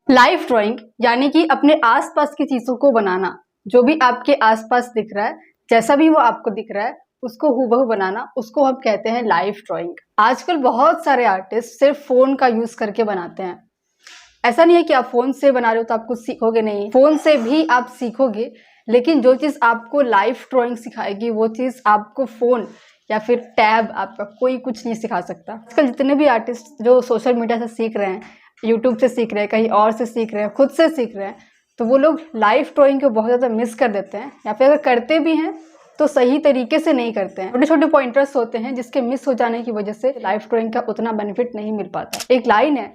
Life drawing यानी कि अपने आसपास की चीजों को बनाना। जो भी आपके आसपास दिख रहा है, जैसा भी वो आपको दिख रहा है, उसको हूबहू बनाना, उसको हम कहते हैं लाइफ ड्राइंग। आजकल बहुत सारे आर्टिस्ट सिर्फ फोन का यूज करके बनाते हैं। ऐसा नहीं है कि आप फोन से बना रहे हो तो आप कुछ सीखोगे नहीं, फोन से भी आप सीखोगे, लेकिन जो चीज आपको लाइफ ड्राइंग सिखाएगी वो चीज आपको फोन या फिर टैब आपका कोई कुछ नहीं सिखा सकता। आजकल जितने भी आर्टिस्ट जो सोशल मीडिया से सीख रहे हैं, यूट्यूब से सीख रहे हैं, कहीं और से सीख रहे हैं, खुद से सीख रहे हैं, तो वो लोग लाइफ ड्राइंग को बहुत ज़्यादा मिस कर देते हैं, या फिर अगर करते भी हैं तो सही तरीके से नहीं करते हैं। छोटे छोटे पॉइंटर्स होते हैं जिसके मिस हो जाने की वजह से लाइफ ड्राइंग का उतना बेनिफिट नहीं मिल पाता। एक लाइन है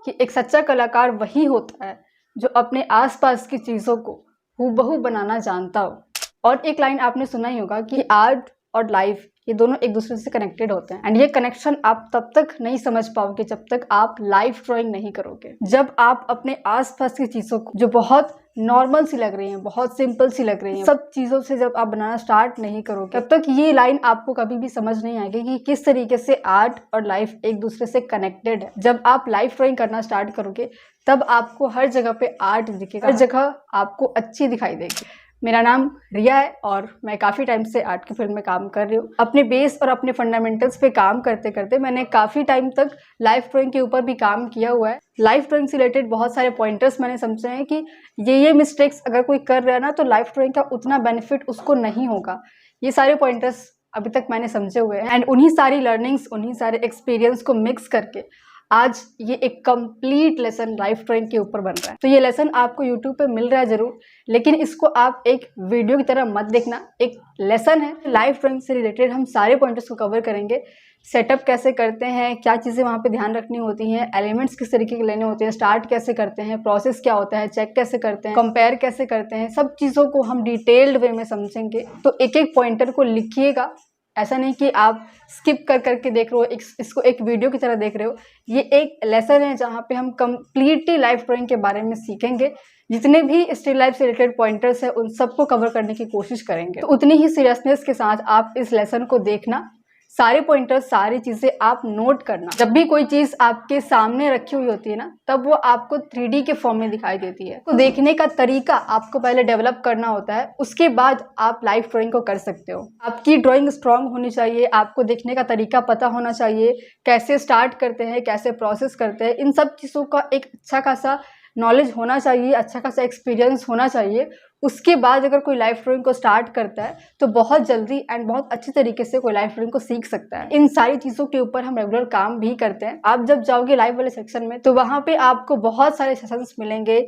कि एक सच्चा कलाकार वही होता है जो अपने आसपास की चीज़ों को हूबहू बनाना जानता हो। और एक लाइन आपने सुना ही होगा कि आर्ट और लाइफ ये दोनों एक दूसरे से कनेक्टेड होते हैं, एंड ये कनेक्शन आप तब तक नहीं समझ पाओगे जब तक आप लाइफ ड्राइंग नहीं करोगे। जब आप अपने आसपास की चीज़ों को जो बहुत नॉर्मल सी लग रही हैं, बहुत सिंपल सी लग रही हैं, सब चीज़ों से जब आप बनाना स्टार्ट नहीं करोगे, तब तक ये लाइन आपको कभी भी समझ नहीं आएगी कि किस तरीके से आर्ट और लाइफ एक दूसरे से कनेक्टेड है। जब आप लाइफ ड्राइंग करना स्टार्ट करोगे तब आपको हर जगह पे आर्ट दिखेगा, हर जगह आपको अच्छी दिखाई देगी। मेरा नाम रिया है और मैं काफ़ी टाइम से आर्ट की फील्ड में काम कर रही हूँ। अपने बेस और अपने फंडामेंटल्स पे काम करते करते मैंने काफ़ी टाइम तक लाइफ ड्राइंग के ऊपर भी काम किया हुआ है। लाइफ ड्राइंग से रिलेटेड बहुत सारे पॉइंटर्स मैंने समझे हैं कि ये मिस्टेक्स अगर कोई कर रहा है ना, तो लाइफ ड्राइंग का उतना बेनिफिट उसको नहीं होगा। ये सारे पॉइंटर्स अभी तक मैंने समझे हुए हैं, एंड उन्हीं सारी लर्निंग्स, उन्हीं सारे एक्सपीरियंस को मिक्स करके आज ये एक कंप्लीट लेसन लाइफ ड्राइंग के ऊपर बन रहा है। तो ये लेसन आपको यूट्यूब पे मिल रहा है जरूर, लेकिन इसको आप एक वीडियो की तरह मत देखना, एक लेसन है। लाइफ ड्राइंग से रिलेटेड हम सारे पॉइंटर्स को कवर करेंगे। सेटअप कैसे करते हैं, क्या चीज़ें वहाँ पे ध्यान रखनी होती हैं, एलिमेंट्स किस तरीके के लेने होते हैं, स्टार्ट कैसे करते हैं, प्रोसेस क्या होता है, चेक कैसे करते हैं, कंपेयर कैसे करते हैं, सब चीज़ों को हम डिटेल्ड वे में समझेंगे। तो एक एक पॉइंटर को लिखिएगा। ऐसा नहीं कि आप स्किप कर करके देख रहे हो, इसको एक वीडियो की तरह देख रहे हो। ये एक लेसन है जहाँ पे हम कंप्लीटली लाइफ ड्राइंग के बारे में सीखेंगे। जितने भी स्टिल लाइफ से रिलेटेड पॉइंटर्स हैं उन सबको कवर करने की कोशिश करेंगे। तो उतनी ही सीरियसनेस के साथ आप इस लेसन को देखना, सारे पॉइंटर्स, सारी चीज़ें आप नोट करना। जब भी कोई चीज़ आपके सामने रखी हुई होती है ना, तब वो आपको 3D के फॉर्म में दिखाई देती है। तो देखने का तरीका आपको पहले डेवलप करना होता है, उसके बाद आप लाइफ ड्राइंग को कर सकते हो। आपकी ड्राइंग स्ट्रांग होनी चाहिए, आपको देखने का तरीका पता होना चाहिए, कैसे स्टार्ट करते हैं, कैसे प्रोसेस करते हैं, इन सब चीज़ों का एक अच्छा खासा नॉलेज होना चाहिए, अच्छा खासा एक्सपीरियंस होना चाहिए। उसके बाद अगर कोई लाइफ ड्राइंग को स्टार्ट करता है तो बहुत जल्दी एंड बहुत अच्छी तरीके से कोई लाइफ ड्राइंग को सीख सकता है। इन सारी चीज़ों के ऊपर हम रेगुलर काम भी करते हैं। आप जब जाओगे लाइव वाले सेक्शन में तो वहाँ पे आपको बहुत सारे सेशंस मिलेंगे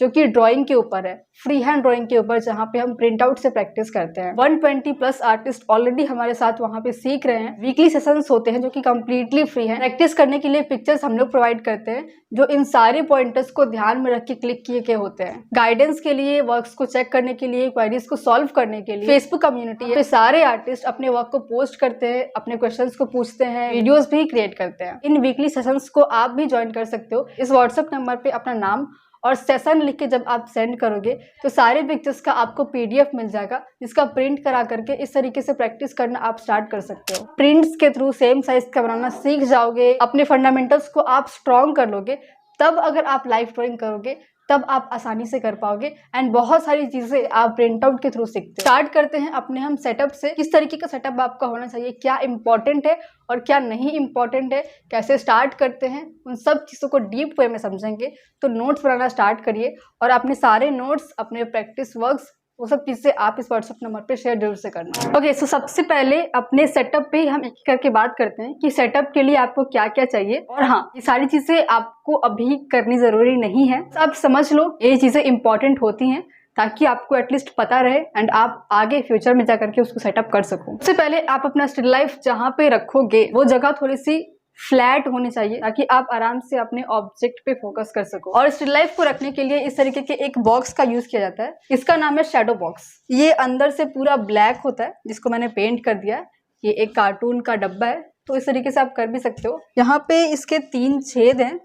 जो कि ड्राइंग के ऊपर है, फ्री हैंड ड्राइंग के ऊपर, जहाँ पे हम प्रिंट आउट से प्रैक्टिस करते हैं। 120 प्लस आर्टिस्ट ऑलरेडी हमारे साथ वहाँ पे सीख रहे हैं। वीकली सेशंस होते हैं जो कि कंप्लीटली फ्री हैं। प्रैक्टिस करने के लिए पिक्चर्स हम लोग प्रोवाइड करते हैं जो इन सारे पॉइंटर्स को ध्यान में रख के क्लिक किए के होते हैं। गाइडेंस के लिए, वर्क्स को चेक करने के लिए, क्वेरीज को सॉल्व करने के लिए फेसबुक कम्युनिटी है। सारे आर्टिस्ट अपने वर्क को पोस्ट करते हैं, अपने क्वेश्चंस को पूछते हैं, वीडियोस भी क्रिएट करते हैं। इन वीकली सेशंस को आप भी ज्वाइन कर सकते हो। इस व्हाट्सएप नंबर पे अपना नाम और सेशन लिख के जब आप सेंड करोगे तो सारे पिक्चर्स का आपको PDF मिल जाएगा, जिसका प्रिंट करा करके इस तरीके से प्रैक्टिस करना आप स्टार्ट कर सकते हो। प्रिंट्स के थ्रू सेम साइज का बनाना सीख जाओगे, अपने फंडामेंटल्स को आप स्ट्रॉन्ग कर लोगे, तब अगर आप लाइफ ड्राइंग करोगे तब आप आसानी से कर पाओगे, एंड बहुत सारी चीज़ें आप प्रिंट आउट के थ्रू सीखते हो। स्टार्ट करते हैं अपने हम सेटअप से। किस तरीके का सेटअप आपका होना चाहिए, क्या इंपॉर्टेंट है और क्या नहीं इंपॉर्टेंट है, कैसे स्टार्ट करते हैं, उन सब चीज़ों को डीप वे में समझेंगे। तो नोट्स बनाना स्टार्ट करिए और अपने सारे नोट्स, अपने प्रैक्टिस वर्क्स, वो सब चीज़ें आप इस व्हाट्सएप नंबर पे शेयर जरूर से करना। ओके, सो सबसे पहले अपने सेटअप पे हम एक करके बात करते हैं कि सेटअप के लिए आपको क्या क्या चाहिए। और हाँ, ये सारी चीज़ें आपको अभी करनी ज़रूरी नहीं है। आप समझ लो ये चीज़ें इंपॉर्टेंट होती हैं ताकि आपको एटलीस्ट पता रहे एंड आप आगे फ्यूचर में जा करके उसको सेटअप कर सको। सबसे पहले आप अपना स्टिल लाइफ जहाँ पे रखोगे वो जगह थोड़ी सी फ्लैट होनी चाहिए ताकि आप आराम से अपने ऑब्जेक्ट पे फोकस कर सको। और स्टिल लाइफ को रखने के लिए इस तरीके के एक बॉक्स का यूज किया जाता है। इसका नाम है शैडो बॉक्स। ये अंदर से पूरा ब्लैक होता है, जिसको मैंने पेंट कर दिया है। ये एक कार्टून का डब्बा है, तो इस तरीके से आप कर भी सकते हो। यहाँ पे इसके 3 छेद हैं।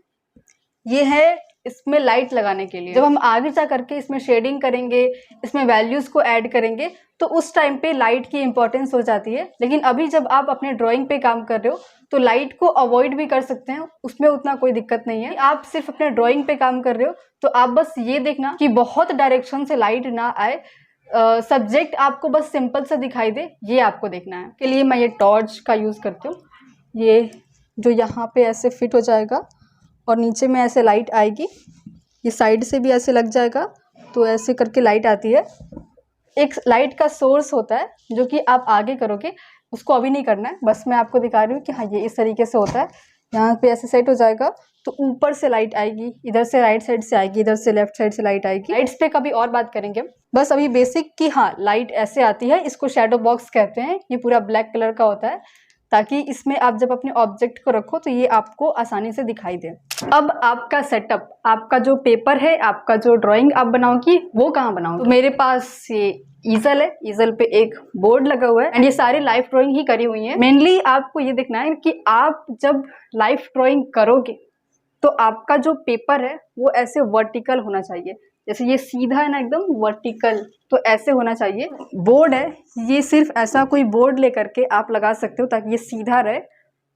ये है इसमें लाइट लगाने के लिए। जब हम आगे जा करके इसमें शेडिंग करेंगे, इसमें वैल्यूज को ऐड करेंगे, तो उस टाइम पे लाइट की इंपॉर्टेंस हो जाती है। लेकिन अभी जब आप अपने ड्राइंग पे काम कर रहे हो तो लाइट को अवॉइड भी कर सकते हैं, उसमें उतना कोई दिक्कत नहीं है। आप सिर्फ अपने ड्राइंग पे काम कर रहे हो तो आप बस ये देखना कि बहुत डायरेक्शन से लाइट ना आए, सब्जेक्ट आपको बस सिंपल से दिखाई दे, ये आपको देखना है। के लिए मैं ये टॉर्च का यूज़ करती हूँ, ये जो यहाँ पे ऐसे फिट हो जाएगा और नीचे में ऐसे लाइट आएगी, ये साइड से भी ऐसे लग जाएगा, तो ऐसे करके लाइट आती है। एक लाइट का सोर्स होता है जो कि आप आगे करोगे, उसको अभी नहीं करना है, बस मैं आपको दिखा रही हूँ कि हाँ ये इस तरीके से होता है। यहाँ पे ऐसे सेट हो जाएगा तो ऊपर से लाइट आएगी, इधर से राइट साइड से आएगी, इधर से लेफ्ट साइड से लाइट आएगी। लाइट्स पे कभी और बात करेंगे, बस अभी बेसिक कि हाँ लाइट ऐसे आती है, इसको शैडो बॉक्स कहते हैं। ये पूरा ब्लैक कलर का होता है ताकि इसमें आप जब अपने ऑब्जेक्ट को रखो तो ये आपको आसानी से दिखाई दे। अब आपका सेटअप, आपका जो पेपर है, आपका जो ड्राइंग आप बनाओगी वो कहाँ बनाओगे? तो मेरे पास ये ईजल है, ईजल पे एक बोर्ड लगा हुआ है एंड ये सारी लाइफ ड्राइंग ही करी हुई है। मेनली आपको ये देखना है कि आप जब लाइफ ड्राइंग करोगे तो आपका जो पेपर है वो ऐसे वर्टिकल होना चाहिए, जैसे ये सीधा है ना एकदम वर्टिकल, तो ऐसे होना चाहिए। बोर्ड है, ये सिर्फ ऐसा कोई बोर्ड लेकर के आप लगा सकते हो ताकि ये सीधा रहे,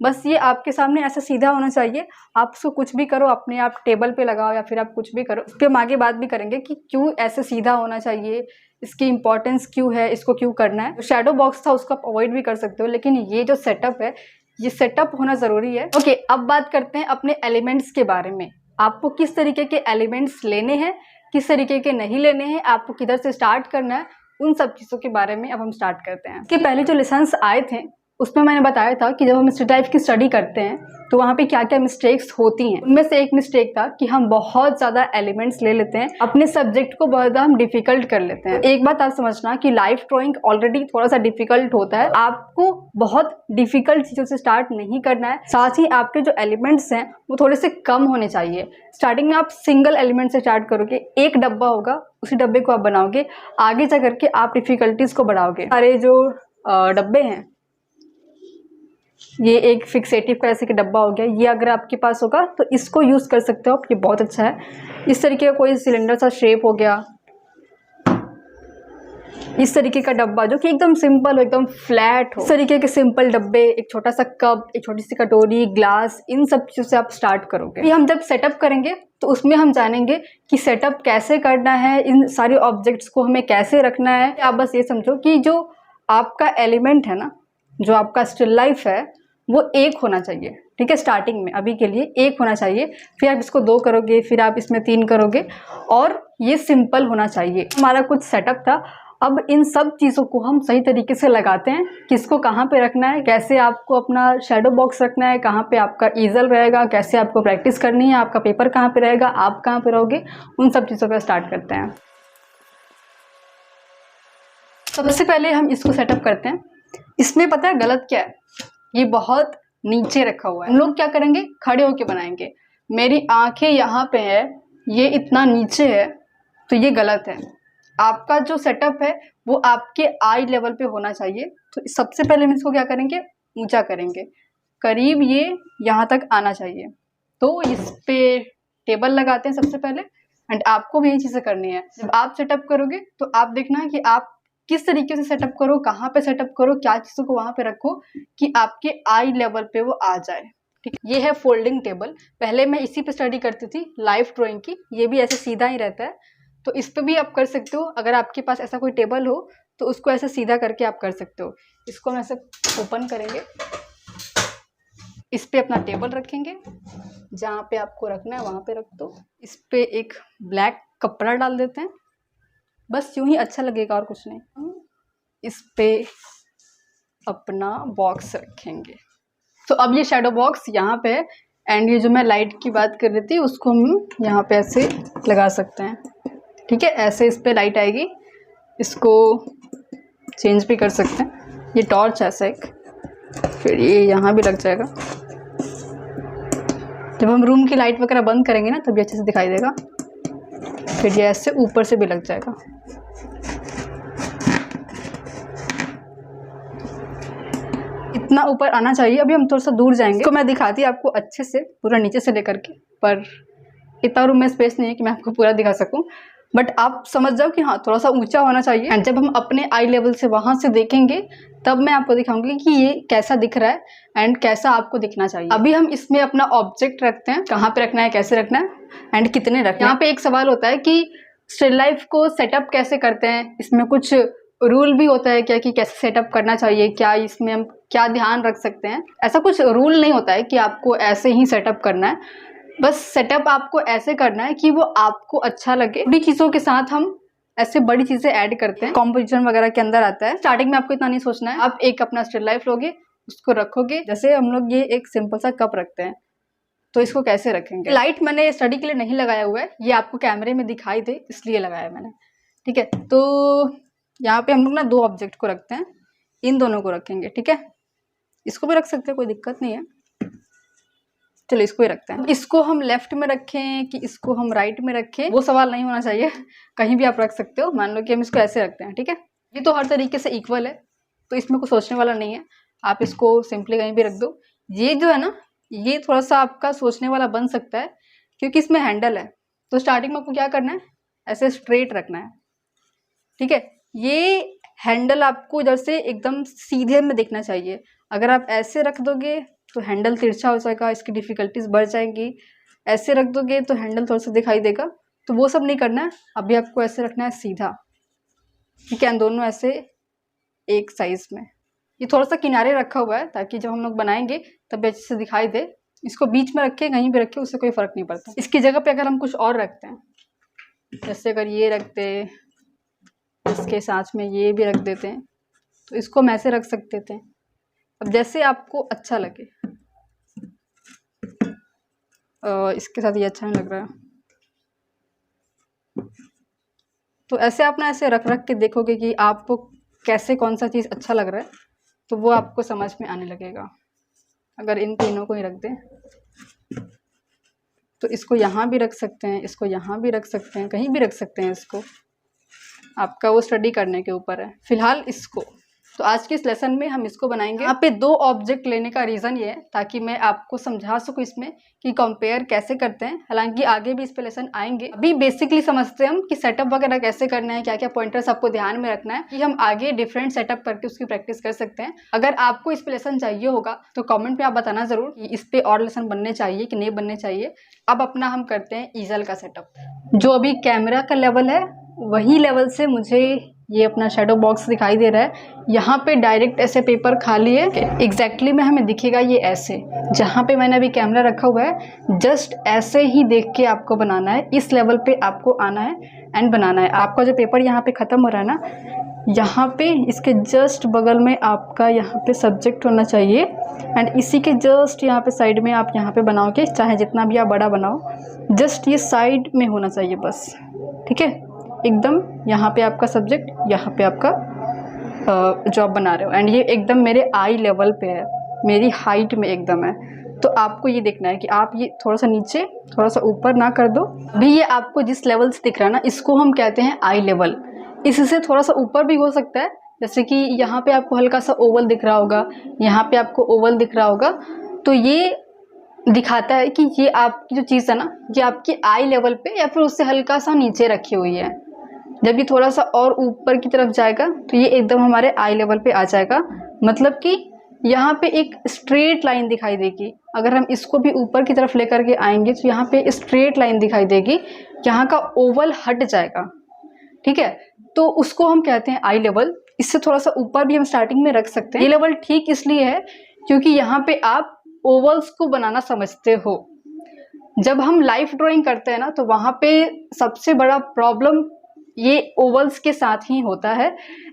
बस ये आपके सामने ऐसा सीधा होना चाहिए। आप उसको कुछ भी करो, अपने आप टेबल पे लगाओ या फिर आप कुछ भी करो। उसके हम आगे बात भी करेंगे कि क्यों ऐसे सीधा होना चाहिए, इसकी इंपॉर्टेंस क्यों है, इसको क्यों करना है। शैडो बॉक्स था उसको आप अवॉइड भी कर सकते हो, लेकिन ये जो सेटअप है ये सेटअप होना ज़रूरी है। ओके, अब बात करते हैं अपने एलिमेंट्स के बारे में। आपको किस तरीके के एलिमेंट्स लेने हैं, किस तरीके के नहीं लेने हैं, आपको किधर से स्टार्ट करना है, उन सब चीज़ों के बारे में अब हम स्टार्ट करते हैं। कि पहले जो लेसन्स आए थे उसमें मैंने बताया था कि जब हम इस टाइप की स्टडी करते हैं तो वहाँ पे क्या क्या मिस्टेक्स होती हैं। उनमें से एक मिस्टेक था कि हम बहुत ज़्यादा एलिमेंट्स ले लेते हैं, अपने सब्जेक्ट को बहुत ज़्यादा हम डिफिकल्ट कर लेते हैं। एक बात आप समझना कि लाइफ ड्राइंग ऑलरेडी थोड़ा सा डिफिकल्ट होता है, आपको बहुत डिफिकल्ट चीज़ों से स्टार्ट नहीं करना है। साथ ही आपके जो एलिमेंट्स हैं वो थोड़े से कम होने चाहिए। स्टार्टिंग में आप सिंगल एलिमेंट से स्टार्ट करोगे, एक डब्बा होगा, उसी डब्बे को आप बनाओगे, आगे जा करके आप डिफिकल्टीज को बढ़ाओगे। सारे जो डब्बे हैं, ये एक फिक्सेटिव का ऐसे का डब्बा हो गया, ये अगर आपके पास होगा तो इसको यूज़ कर सकते हो आप, ये बहुत अच्छा है। इस तरीके का कोई सिलेंडर सा शेप हो गया, इस तरीके का डब्बा जो कि एकदम सिंपल हो, एकदम फ्लैट हो, इस तरीके के सिंपल डब्बे, एक छोटा सा कप, एक छोटी सी कटोरी, ग्लास, इन सब चीज़ों से आप स्टार्ट करोगे। ये हम जब सेटअप करेंगे तो उसमें हम जानेंगे कि सेटअप कैसे करना है, इन सारे ऑब्जेक्ट्स को हमें कैसे रखना है। आप बस ये समझो कि जो आपका एलिमेंट है ना, जो आपका स्टिल लाइफ है वो एक होना चाहिए, ठीक है। स्टार्टिंग में अभी के लिए एक होना चाहिए, फिर आप इसको 2 करोगे, फिर आप इसमें 3 करोगे और ये सिंपल होना चाहिए। हमारा कुछ सेटअप था। अब इन सब चीज़ों को हम सही तरीके से लगाते हैं, किसको कहाँ पे रखना है, कैसे आपको अपना शैडो बॉक्स रखना है, कहाँ पे आपका ईजल रहेगा, कैसे आपको प्रैक्टिस करनी है, आपका पेपर कहाँ पे रहेगा, आप कहाँ पे रहोगे, उन सब चीज़ों पर स्टार्ट करते हैं। सबसे पहले हम इसको सेटअप करते हैं। इसमें पता है गलत क्या है, ये बहुत नीचे रखा हुआ है। हम लोग क्या करेंगे, खड़े होके बनाएंगे। मेरी आंखें यहाँ पे है, ये इतना नीचे है, तो ये गलत है। आपका जो सेटअप है वो आपके आई लेवल पे होना चाहिए। तो सबसे पहले हम इसको क्या करेंगे, ऊंचा करेंगे, करीब ये यहाँ तक आना चाहिए। तो इस पे टेबल लगाते हैं सबसे पहले, एंड आपको भी यही चीज़ें करनी है। जब आप सेटअप करोगे तो आप देखना कि आप किस तरीके से सेटअप करो, कहाँ पे सेटअप करो, क्या चीज़ों को वहाँ पे रखो कि आपके आई लेवल पे वो आ जाए, ठीक है। ये है फोल्डिंग टेबल। पहले मैं इसी पे स्टडी करती थी लाइफ ड्राइंग की। ये भी ऐसे सीधा ही रहता है, तो इस पे भी आप कर सकते हो। अगर आपके पास ऐसा कोई टेबल हो तो उसको ऐसे सीधा करके आप कर सकते हो। इसको हम ऐसे ओपन करेंगे, इस पे अपना टेबल रखेंगे, जहाँ पे आपको रखना है वहाँ पे रख दो। इस पे एक ब्लैक कपड़ा डाल देते हैं, बस यूं ही अच्छा लगेगा और कुछ नहीं। इस पे अपना बॉक्स रखेंगे। तो अब ये शैडो बॉक्स यहाँ पे है, एंड ये जो मैं लाइट की बात कर रही थी उसको हम यहाँ पे ऐसे लगा सकते हैं, ठीक है। ऐसे इस पे लाइट आएगी, इसको चेंज भी कर सकते हैं। ये टॉर्च ऐसा एक, फिर ये यहाँ भी लग जाएगा। जब हम रूम की लाइट वगैरह बंद करेंगे ना तब ये अच्छे से दिखाई देगा। फिर ये ऐसे ऊपर से भी लग जाएगा। इतना ऊपर आना चाहिए। अभी हम थोड़ा सा दूर जाएंगे तो मैं दिखाती आपको अच्छे से पूरा नीचे से लेकर के, पर इतना रूम में स्पेस नहीं है कि मैं आपको पूरा दिखा सकूं, बट आप समझ जाओ कि हाँ थोड़ा सा ऊंचा होना चाहिए। एंड जब हम अपने आई लेवल से वहां से देखेंगे तब मैं आपको दिखाऊंगी कि ये कैसा दिख रहा है एंड कैसा आपको दिखना चाहिए। अभी हम इसमें अपना ऑब्जेक्ट रखते हैं, कहाँ पे रखना है, कैसे रखना है एंड कितने रखना है। यहाँ पे एक सवाल होता है कि स्टिल लाइफ को सेटअप कैसे करते हैं, इसमें कुछ रूल भी होता है क्या कि कैसे सेटअप करना चाहिए, क्या इसमें हम क्या ध्यान रख सकते हैं। ऐसा कुछ रूल नहीं होता है कि आपको ऐसे ही सेटअप करना है, बस सेटअप आपको ऐसे करना है कि वो आपको अच्छा लगे। बड़ी चीज़ों के साथ हम ऐसे बड़ी चीज़ें ऐड करते हैं, कॉम्पोजिशन वगैरह के अंदर आता है। स्टार्टिंग में आपको इतना नहीं सोचना है, आप एक अपना स्टिल लाइफ लोगे, उसको रखोगे। जैसे हम लोग ये एक सिंपल सा कप रखते हैं, तो इसको कैसे रखेंगे। लाइट मैंने स्टडी के लिए नहीं लगाया हुआ है, ये आपको कैमरे में दिखाई दे इसलिए लगाया मैंने, ठीक है। तो यहाँ पे हम लोग ना दो ऑब्जेक्ट को रखते हैं, इन दोनों को रखेंगे, ठीक है। इसको भी रख सकते हैं, कोई दिक्कत नहीं है। चलो इसको ही रखते हैं। इसको हम लेफ्ट में रखें कि इसको हम राइट में रखें, वो सवाल नहीं होना चाहिए, कहीं भी आप रख सकते हो। मान लो कि हम इसको ऐसे रखते हैं, ठीक है। ये तो हर तरीके से इक्वल है, तो इसमें कुछ सोचने वाला नहीं है, आप इसको सिंपली कहीं भी रख दो। ये जो है ना, ये थोड़ा सा आपका सोचने वाला बन सकता है क्योंकि इसमें हैंडल है। तो स्टार्टिंग में आपको क्या करना है, ऐसे स्ट्रेट रखना है, ठीक है। ये हैंडल आपको इधर से एकदम सीधे में दिखना चाहिए। अगर आप ऐसे रख दोगे तो हैंडल तिरछा हो जाएगा, इसकी डिफिकल्टीज बढ़ जाएंगी। ऐसे रख दोगे तो हैंडल थोड़ा सा दिखाई देगा, तो वो सब नहीं करना है। अभी आपको ऐसे रखना है सीधा, ठीक है। दोनों ऐसे एक साइज में। ये थोड़ा सा किनारे रखा हुआ है ताकि जब हम लोग बनाएंगे तब अच्छे से दिखाई दे। इसको बीच में रखे, कहीं भी रखे, उससे कोई फर्क नहीं पड़ता। इसकी जगह पे अगर हम कुछ और रखते हैं, जैसे अगर ये रखते, इसके साथ में ये भी रख देते हैं, तो इसको हम ऐसे रख सकते थे। अब जैसे आपको अच्छा लगे। इसके साथ ये अच्छा नहीं लग रहा है, तो ऐसे आप ना ऐसे रख रख के देखोगे कि आपको कैसे कौन सा चीज़ अच्छा लग रहा है, तो वो आपको समझ में आने लगेगा। अगर इन तीनों को ही रख दें तो इसको यहाँ भी रख सकते हैं, इसको यहाँ भी रख सकते हैं, कहीं भी रख सकते हैं। इसको आपका वो स्टडी करने के ऊपर है। फिलहाल इसको तो आज के इस लेसन में हम इसको बनाएंगे। यहाँ पे दो ऑब्जेक्ट लेने का रीज़न ये है ताकि मैं आपको समझा सकूँ इसमें कि कंपेयर कैसे करते हैं। हालांकि आगे भी इस पे लेसन आएंगे, अभी बेसिकली समझते हैं हम कि सेटअप वगैरह कैसे करना है, क्या क्या पॉइंटर्स आपको ध्यान में रखना है, कि हम आगे डिफरेंट सेटअप करके उसकी प्रैक्टिस कर सकते हैं। अगर आपको इस पे लेसन चाहिए होगा तो कॉमेंट में आप बताना ज़रूर कि इस पे और लेसन बनने चाहिए कि नहीं बनने चाहिए। अब अपना हम करते हैं ईजल का सेटअप। जो अभी कैमरा का लेवल है वही लेवल से मुझे ये अपना शेडो बॉक्स दिखाई दे रहा है। यहाँ पे डायरेक्ट ऐसे पेपर खाली है, एग्जैक्टली में हमें दिखेगा ये ऐसे। जहाँ पे मैंने अभी कैमरा रखा हुआ है जस्ट ऐसे ही देख के आपको बनाना है, इस लेवल पे आपको आना है एंड बनाना है। आपका जो पेपर यहाँ पे ख़त्म हो रहा है ना, यहाँ पे इसके जस्ट बगल में आपका यहाँ पे सब्जेक्ट होना चाहिए एंड इसी के जस्ट यहाँ पे साइड में आप यहाँ पे बनाओगे, चाहे जितना भी आप बड़ा बनाओ, जस्ट ये साइड में होना चाहिए बस, ठीक है। एकदम यहाँ पे आपका सब्जेक्ट, यहाँ पे आपका जो आप बना रहे हो, एंड ये एकदम मेरे आई लेवल पे है, मेरी हाइट में एकदम है। तो आपको ये देखना है कि आप ये थोड़ा सा नीचे थोड़ा सा ऊपर ना कर दो। अभी ये आपको जिस लेवल से दिख रहा है ना, इसको हम कहते हैं आई लेवल। इससे थोड़ा सा ऊपर भी हो सकता है, जैसे कि यहाँ पे आपको हल्का सा ओवल दिख रहा होगा, यहाँ पे आपको ओवल दिख रहा होगा, तो ये दिखाता है कि ये आपकी जो चीज़ है ना, ये आपकी आई लेवल पे या फिर उससे हल्का सा नीचे रखी हुई है। जब ये थोड़ा सा और ऊपर की तरफ जाएगा तो ये एकदम हमारे आई लेवल पे आ जाएगा, मतलब कि यहाँ पे एक स्ट्रेट लाइन दिखाई देगी। अगर हम इसको भी ऊपर की तरफ लेकर के आएंगे तो यहाँ पे स्ट्रेट लाइन दिखाई देगी, यहाँ का ओवल हट जाएगा, ठीक है। तो उसको हम कहते हैं आई लेवल। इससे थोड़ा सा ऊपर भी हम स्टार्टिंग में रख सकते हैं। ये लेवल ठीक इसलिए है क्योंकि यहाँ पे आप ओवल्स को बनाना समझते हो। जब हम लाइफ ड्राइंग करते हैं ना, तो वहाँ पे सबसे बड़ा प्रॉब्लम ये ओवल्स के साथ ही होता है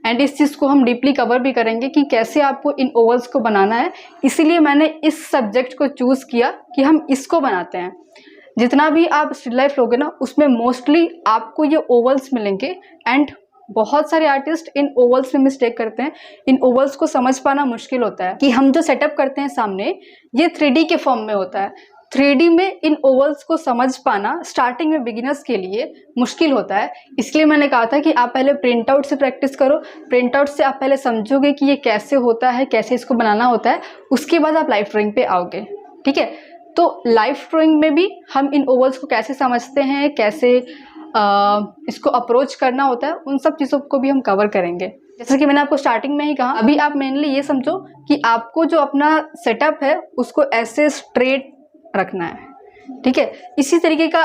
एंड इस चीज़ को हम डीपली कवर भी करेंगे कि कैसे आपको इन ओवल्स को बनाना है। इसीलिए मैंने इस सब्जेक्ट को चूज़ किया कि हम इसको बनाते हैं। जितना भी आप स्टिल लाइफ लोगे ना, उसमें मोस्टली आपको ये ओवल्स मिलेंगे एंड बहुत सारे आर्टिस्ट इन ओवल्स में मिस्टेक करते हैं। इन ओवल्स को समझ पाना मुश्किल होता है कि हम जो सेटअप करते हैं सामने, ये 3D के फॉर्म में होता है। 3D में इन ओवल्स को समझ पाना स्टार्टिंग में बिगिनर्स के लिए मुश्किल होता है। इसलिए मैंने कहा था कि आप पहले प्रिंट आउट से प्रैक्टिस करो। प्रिंट आउट से आप पहले समझोगे कि ये कैसे होता है, कैसे इसको बनाना होता है, उसके बाद आप लाइफ ड्राइंग पे आओगे, ठीक है। तो लाइफ ड्राइंग में भी हम इन ओवल्स को कैसे समझते हैं, कैसे इसको अप्रोच करना होता है, उन सब चीज़ों को भी हम कवर करेंगे। जैसे कि मैंने आपको स्टार्टिंग में ही कहा, अभी आप मेनली ये समझो कि आपको जो अपना सेटअप है उसको ऐसे स्ट्रेट रखना है, ठीक है। इसी तरीके का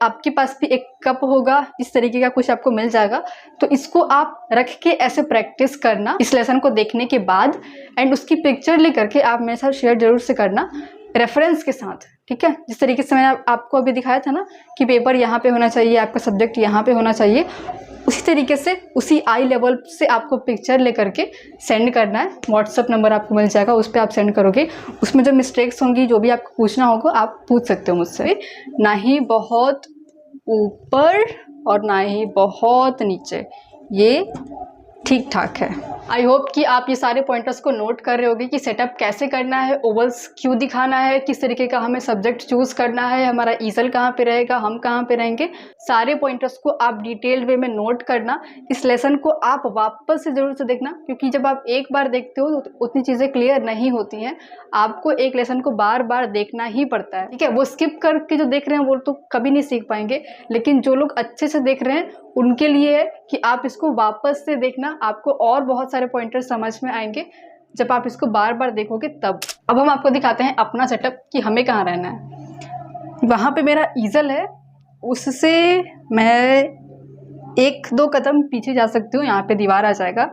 आपके पास भी एक कप होगा, इस तरीके का कुछ आपको मिल जाएगा, तो इसको आप रख के ऐसे प्रैक्टिस करना इस लेसन को देखने के बाद, एंड उसकी पिक्चर लेकर के आप मेरे साथ शेयर जरूर से करना रेफरेंस के साथ, ठीक है। जिस तरीके से मैंने आपको अभी दिखाया था ना कि पेपर यहाँ पे होना चाहिए, आपका सब्जेक्ट यहाँ पे होना चाहिए, उसी तरीके से उसी आई लेवल से आपको पिक्चर लेकर के सेंड करना है। व्हाट्सअप नंबर आपको मिल जाएगा, उस पर आप सेंड करोगे। उसमें जो मिस्टेक्स होंगी, जो भी आपको पूछना होगा, आप पूछ सकते हो मुझसे। ना ही बहुत ऊपर और ना ही बहुत नीचे, ये ठीक ठाक है। आई होप कि आप ये सारे पॉइंटर्स को नोट कर रहे होगे कि सेटअप कैसे करना है, ओवल्स क्यों दिखाना है, किस तरीके का हमें सब्जेक्ट चूज करना है, हमारा ईजल कहाँ पे रहेगा, हम कहाँ पे रहेंगे। सारे पॉइंटर्स को आप डिटेल्ड वे में नोट करना। इस लेसन को आप वापस से जरूर से देखना, क्योंकि जब आप एक बार देखते हो तो उतनी चीज़ें क्लियर नहीं होती हैं। आपको एक लेसन को बार बार देखना ही पड़ता है, ठीक है। वो स्किप करके जो देख रहे हैं वो तो कभी नहीं सीख पाएंगे, लेकिन जो लोग अच्छे से देख रहे हैं उनके लिए है कि आप इसको वापस से देखना। आपको और बहुत सारे पॉइंटर समझ में आएंगे जब आप इसको बार बार देखोगे तब। अब हम आपको दिखाते हैं अपना सेटअप कि हमें कहाँ रहना है। वहाँ पे मेरा ईजल है, उससे मैं 1-2 कदम पीछे जा सकती हूँ, यहाँ पे दीवार आ जाएगा।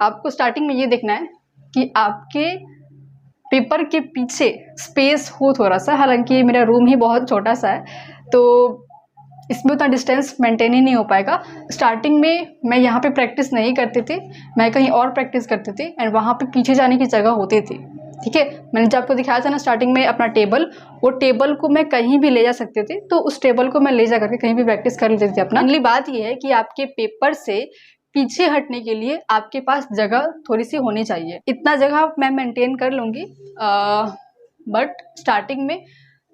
आपको स्टार्टिंग में ये देखना है कि आपके पेपर के पीछे स्पेस हो थोड़ा सा। हालांकि मेरा रूम ही बहुत छोटा सा है, तो इसमें उतना डिस्टेंस मेंटेन ही नहीं हो पाएगा। स्टार्टिंग में मैं यहाँ पे प्रैक्टिस नहीं करती थी, मैं कहीं और प्रैक्टिस करती थी, एंड वहाँ पे पीछे जाने की जगह होती थी, ठीक है। मैंने जब आपको दिखाया था ना स्टार्टिंग में अपना टेबल, वो टेबल को मैं कहीं भी ले जा सकती थी, तो उस टेबल को मैं ले जा करके कहीं भी प्रैक्टिस कर लेती थी अपना। अगली बात यह है कि आपके पेपर से पीछे हटने के लिए आपके पास जगह थोड़ी सी होनी चाहिए। इतना जगह मैं मेंटेन कर लूँगी, बट स्टार्टिंग में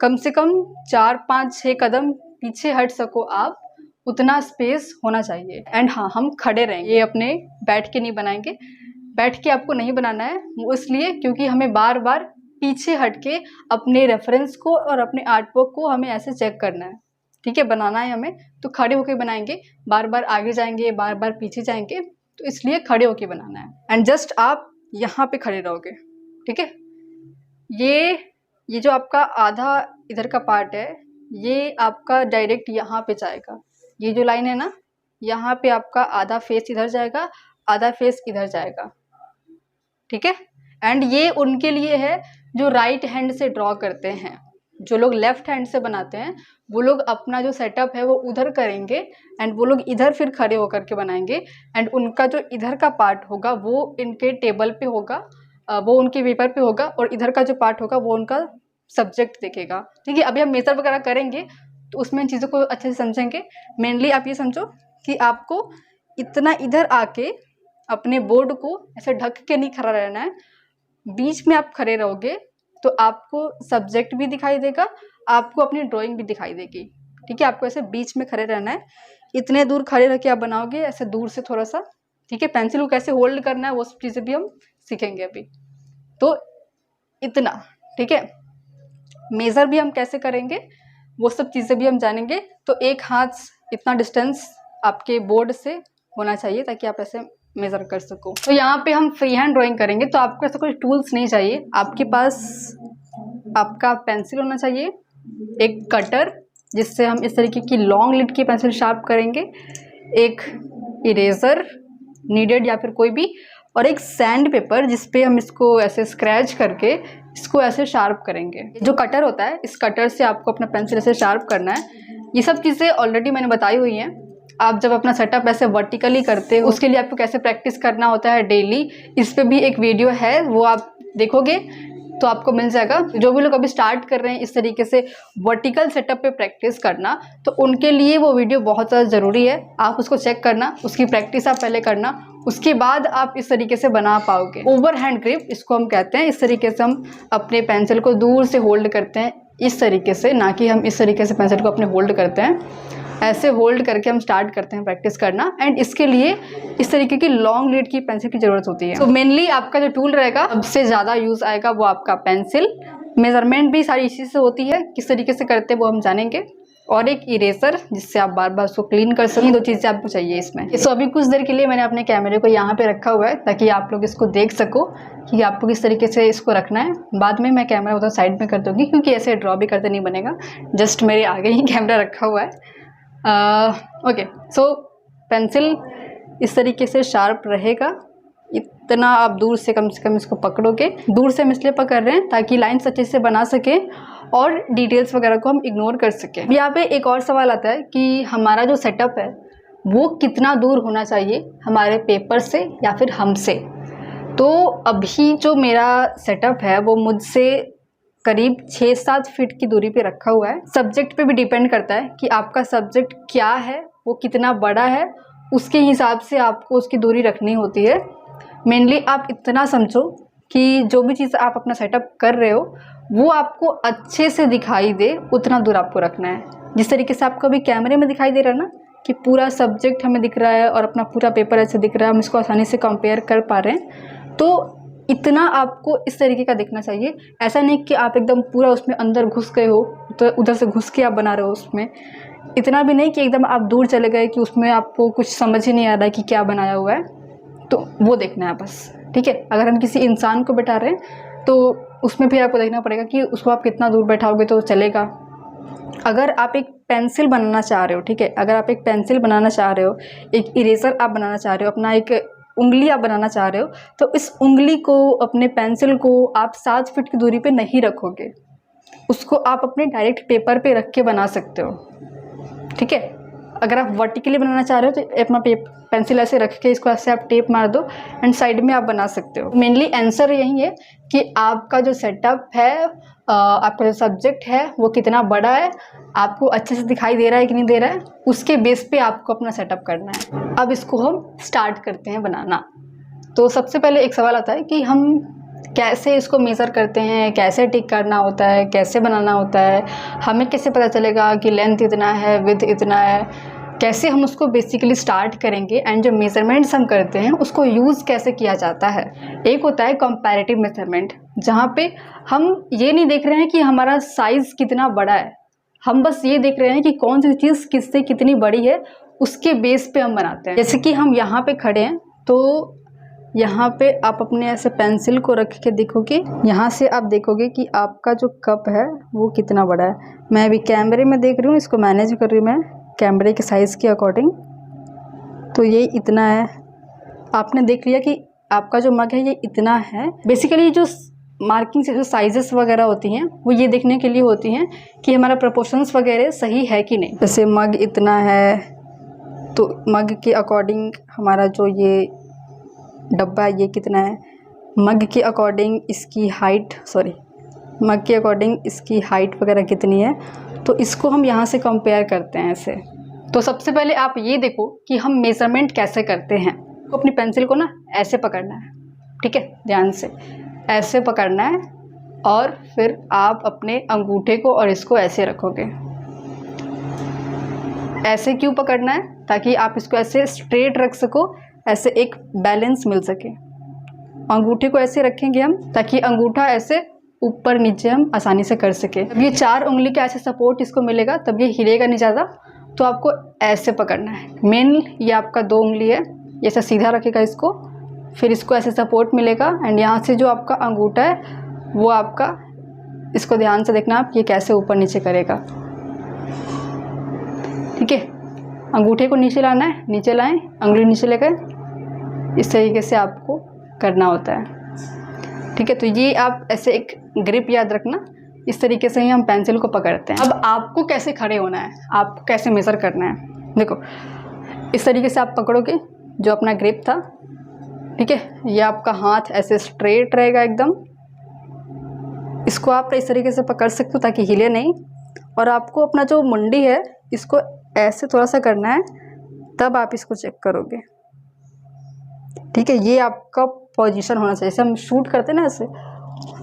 कम से कम 4-5-6 कदम पीछे हट सको आप, उतना स्पेस होना चाहिए। एंड हाँ, हम खड़े रहेंगे, ये अपने बैठ के नहीं बनाएंगे। बैठ के आपको नहीं बनाना है, वो इसलिए क्योंकि हमें बार बार पीछे हट के अपने रेफरेंस को और अपने आर्टवर्क को हमें ऐसे चेक करना है, ठीक है। बनाना है हमें तो खड़े होके बनाएंगे, बार बार आगे जाएंगे, बार बार पीछे जाएंगे, तो इसलिए खड़े होके बनाना है। एंड जस्ट आप यहाँ पे खड़े रहोगे, ठीक है। ये जो आपका आधा इधर का पार्ट है, ये आपका डायरेक्ट यहाँ पे जाएगा। ये जो लाइन है ना, यहाँ पे आपका आधा फेस इधर जाएगा, आधा फेस इधर जाएगा, ठीक है। एंड ये उनके लिए है जो राइट हैंड से ड्रॉ करते हैं। जो लोग लेफ्ट हैंड से बनाते हैं वो लोग अपना जो सेटअप है वो उधर करेंगे, एंड वो लोग इधर फिर खड़े होकर के बनाएंगे। एंड उनका जो इधर का पार्ट होगा वो इनके टेबल पे होगा, वो उनके पेपर पे होगा, और इधर का जो पार्ट होगा वो उनका सब्जेक्ट देखेगा, ठीक है। अभी हम मेजर वगैरह करेंगे तो उसमें इन चीज़ों को अच्छे से समझेंगे। मेनली आप ये समझो कि आपको इतना इधर आके अपने बोर्ड को ऐसे ढक के नहीं खड़ा रहना है। बीच में आप खड़े रहोगे तो आपको सब्जेक्ट भी दिखाई देगा, आपको अपनी ड्राइंग भी दिखाई देगी, ठीक है। आपको ऐसे बीच में खड़े रहना है। इतने दूर खड़े रह के आप बनाओगे, ऐसे दूर से थोड़ा सा, ठीक है। पेंसिल को कैसे होल्ड करना है वो सब चीज़ें भी हम सीखेंगे अभी। तो इतना, ठीक है। मेज़र भी हम कैसे करेंगे वो सब चीज़ें भी हम जानेंगे। तो एक हाथ इतना डिस्टेंस आपके बोर्ड से होना चाहिए ताकि आप ऐसे मेज़र कर सको। तो यहाँ पे हम फ्री हैंड ड्राइंग करेंगे, तो आपको ऐसा कोई टूल्स नहीं चाहिए। आपके पास आपका पेंसिल होना चाहिए, एक कटर जिससे हम इस तरीके की लॉन्ग लिड की पेंसिल शार्प करेंगे, एक इरेजर नीडेड या फिर कोई भी, और एक सैंड पेपर जिस पे हम इसको ऐसे स्क्रैच करके इसको ऐसे शार्प करेंगे। जो कटर होता है, इस कटर से आपको अपना पेंसिल ऐसे शार्प करना है। ये सब चीज़ें ऑलरेडी मैंने बताई हुई हैं। आप जब अपना सेटअप ऐसे वर्टिकली करते हो उसके लिए आपको कैसे प्रैक्टिस करना होता है डेली, इस पे भी एक वीडियो है, वो आप देखोगे तो आपको मिल जाएगा। जो भी लोग अभी स्टार्ट कर रहे हैं इस तरीके से वर्टिकल सेटअप पे प्रैक्टिस करना, तो उनके लिए वो वीडियो बहुत ज़्यादा ज़रूरी है। आप उसको चेक करना, उसकी प्रैक्टिस आप पहले करना, उसके बाद आप इस तरीके से बना पाओगे। ओवर हैंड ग्रिप इसको हम कहते हैं। इस तरीके से हम अपने पेंसिल को दूर से होल्ड करते हैं, इस तरीके से, ना कि हम इस तरीके से पेंसिल को अपने होल्ड करते हैं। ऐसे होल्ड करके हम स्टार्ट करते हैं प्रैक्टिस करना। एंड इसके लिए इस तरीके की लॉन्ग लीड की पेंसिल की ज़रूरत होती है। तो मेनली आपका जो टूल रहेगा सबसे ज़्यादा यूज़ आएगा वो आपका पेंसिल, मेजरमेंट भी सारी इसी से होती है, किस तरीके से करते हैं वो हम जानेंगे। और एक इरेजर जिससे आप बार बार उसको क्लीन कर सकें, 2 चीज़ें आपको चाहिए इसमें। सो अभी कुछ देर के लिए मैंने अपने कैमरे को यहाँ पे रखा हुआ है ताकि आप लोग इसको देख सको कि आपको किस तरीके से इसको रखना है। बाद में मैं कैमरा उधर साइड में कर दूँगी क्योंकि ऐसे ड्रॉ भी करते नहीं बनेगा, जस्ट मेरे आगे ही कैमरा रखा हुआ है। ओके, सो पेंसिल इस तरीके से शार्प रहेगा, इतना आप दूर से कम इसको पकड़ोगे। दूर से हम इसलिए पकड़ रहे हैं ताकि लाइन्स अच्छे से बना सकें और डिटेल्स वगैरह को हम इग्नोर कर सकें। यहाँ पे एक और सवाल आता है कि हमारा जो सेटअप है वो कितना दूर होना चाहिए हमारे पेपर से या फिर हमसे। तो अभी जो मेरा सेटअप है वो मुझसे करीब 6-7 फीट की दूरी पे रखा हुआ है। सब्जेक्ट पे भी डिपेंड करता है कि आपका सब्जेक्ट क्या है, वो कितना बड़ा है, उसके हिसाब से आपको उसकी दूरी रखनी होती है। मेनली आप इतना समझो कि जो भी चीज़ आप अपना सेटअप कर रहे हो वो आपको अच्छे से दिखाई दे, उतना दूर आपको रखना है। जिस तरीके से आपको अभी कैमरे में दिखाई दे रहा है ना कि पूरा सब्जेक्ट हमें दिख रहा है और अपना पूरा पेपर ऐसे दिख रहा है, हम इसको आसानी से कंपेयर कर पा रहे हैं, तो इतना आपको इस तरीके का दिखना चाहिए। ऐसा नहीं कि आप एकदम पूरा उसमें अंदर घुस गए हो तो उधर से घुस के आप बना रहे हो उसमें। इतना भी नहीं कि एकदम आप दूर चले गए कि उसमें आपको कुछ समझ ही नहीं आ रहा है कि क्या बनाया हुआ है, तो वो देखना है बस, ठीक है। अगर हम किसी इंसान को बैठा रहे हैं तो उसमें भी आपको देखना पड़ेगा कि उसको आप कितना दूर बैठाओगे तो चलेगा। अगर आप एक पेंसिल बनाना चाह रहे हो, ठीक है, अगर आप एक पेंसिल बनाना चाह रहे हो, एक इरेजर आप बनाना चाह रहे हो, अपना एक उंगली आप बनाना चाह रहे हो, तो इस उंगली को, अपने पेंसिल को आप 7 फीट की दूरी पे नहीं रखोगे, उसको आप अपने डायरेक्ट पेपर पे रख के बना सकते हो, ठीक है। अगर आप वर्टिकली बनाना चाह रहे हो तो अपना पेंसिल ऐसे रख के इसको ऐसे आप टेप मार दो एंड साइड में आप बना सकते हो। मेनली आंसर यही है कि आपका जो सेटअप है, आपका जो सब्जेक्ट है वो कितना बड़ा है, आपको अच्छे से दिखाई दे रहा है कि नहीं दे रहा है, उसके बेस पे आपको अपना सेटअप करना है। अब इसको हम स्टार्ट करते हैं बनाना। तो सबसे पहले एक सवाल आता है कि हम कैसे इसको मेज़र करते हैं, कैसे टिक करना होता है, कैसे बनाना होता है, हमें कैसे पता चलेगा कि लेंथ इतना है, विड्थ इतना है, कैसे हम उसको बेसिकली स्टार्ट करेंगे एंड जो मेज़रमेंट्स हम करते हैं उसको यूज़ कैसे किया जाता है। एक होता है कंपैरेटिव मेज़रमेंट, जहाँ पे हम ये नहीं देख रहे हैं कि हमारा साइज़ कितना बड़ा है, हम बस ये देख रहे हैं कि कौन सी चीज़ किससे कितनी बड़ी है, उसके बेस पे हम बनाते हैं। जैसे कि हम यहाँ पे खड़े हैं तो यहाँ पे आप अपने ऐसे पेंसिल को रख के देखोगे, यहाँ से आप देखोगे कि आपका जो कप है वो कितना बड़ा है। मैं अभी कैमरे में देख रही हूँ, इसको मैनेज कर रही हूँ मैं कैमरे के साइज़ के अकॉर्डिंग। तो ये इतना है, आपने देख लिया कि आपका जो मग है ये इतना है। बेसिकली जो मार्किंग से जो साइजेस वगैरह होती हैं वो ये देखने के लिए होती हैं कि हमारा प्रोपोर्शंस वगैरह सही है कि नहीं। जैसे मग इतना है तो मग के अकॉर्डिंग हमारा जो ये डब्बा ये कितना है, मग के अकॉर्डिंग इसकी हाइट, मग के अकॉर्डिंग इसकी हाइट वगैरह कितनी है, तो इसको हम यहाँ से कंपेयर करते हैं ऐसे। तो सबसे पहले आप ये देखो कि हम मेज़रमेंट कैसे करते हैं। तो अपनी पेंसिल को ना ऐसे पकड़ना है, ठीक है, ध्यान से ऐसे पकड़ना है और फिर आप अपने अंगूठे को और इसको ऐसे रखोगे। ऐसे क्यों पकड़ना है? ताकि आप इसको ऐसे स्ट्रेट रख सको, ऐसे एक बैलेंस मिल सके। अंगूठे को ऐसे रखेंगे हम ताकि अंगूठा ऐसे ऊपर नीचे हम आसानी से कर सके। जब ये 4 उंगली का ऐसे सपोर्ट इसको मिलेगा तब ये हिलेगा नहीं ज़्यादा, तो आपको ऐसे पकड़ना है। मेन ये आपका 2 उंगली है, ये ऐसे सीधा रखेगा इसको, फिर इसको ऐसे सपोर्ट मिलेगा एंड यहाँ से जो आपका अंगूठा है वो आपका, इसको ध्यान से देखना आप, ये कैसे ऊपर नीचे करेगा, ठीक है। अंगूठे को नीचे लाना है, नीचे लाएं, उंगली नीचे लेकर इस तरीके से आपको करना होता है, ठीक है। तो ये आप ऐसे एक ग्रिप याद रखना, इस तरीके से ही हम पेंसिल को पकड़ते हैं। अब आपको कैसे खड़े होना है, आपको कैसे मेज़र करना है, देखो इस तरीके से आप पकड़ोगे जो अपना ग्रिप था, ठीक है। ये आपका हाथ ऐसे स्ट्रेट रहेगा एकदम, इसको आप इस तरीके से पकड़ सकते हो ताकि हिले नहीं, और आपको अपना जो मुंडी है इसको ऐसे थोड़ा सा करना है, तब आप इसको चेक करोगे, ठीक है। ये आपका पोजीशन होना चाहिए। जैसे हम शूट करते हैं ना, ऐसे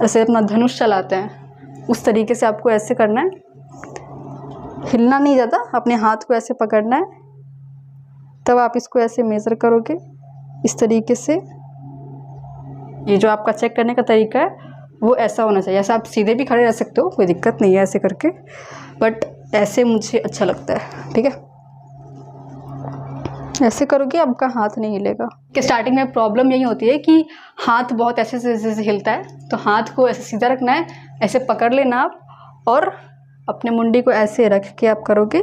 ऐसे अपना धनुष चलाते हैं, उस तरीके से आपको ऐसे करना है, हिलना नहीं ज़्यादा, अपने हाथ को ऐसे पकड़ना है, तब आप इसको ऐसे मेज़र करोगे इस तरीके से। ये जो आपका चेक करने का तरीका है वो ऐसा होना चाहिए। ऐसा आप सीधे भी खड़े रह सकते हो, कोई दिक्कत नहीं है ऐसे करके, बट ऐसे मुझे अच्छा लगता है। ठीक है, ऐसे करोगे आपका हाथ नहीं हिलेगा। कि स्टार्टिंग में प्रॉब्लम यही होती है कि हाथ बहुत ऐसे से हिलता है, तो हाथ को ऐसे सीधा रखना है, ऐसे पकड़ लेना आप, और अपने मुंडी को ऐसे रख के आप करोगे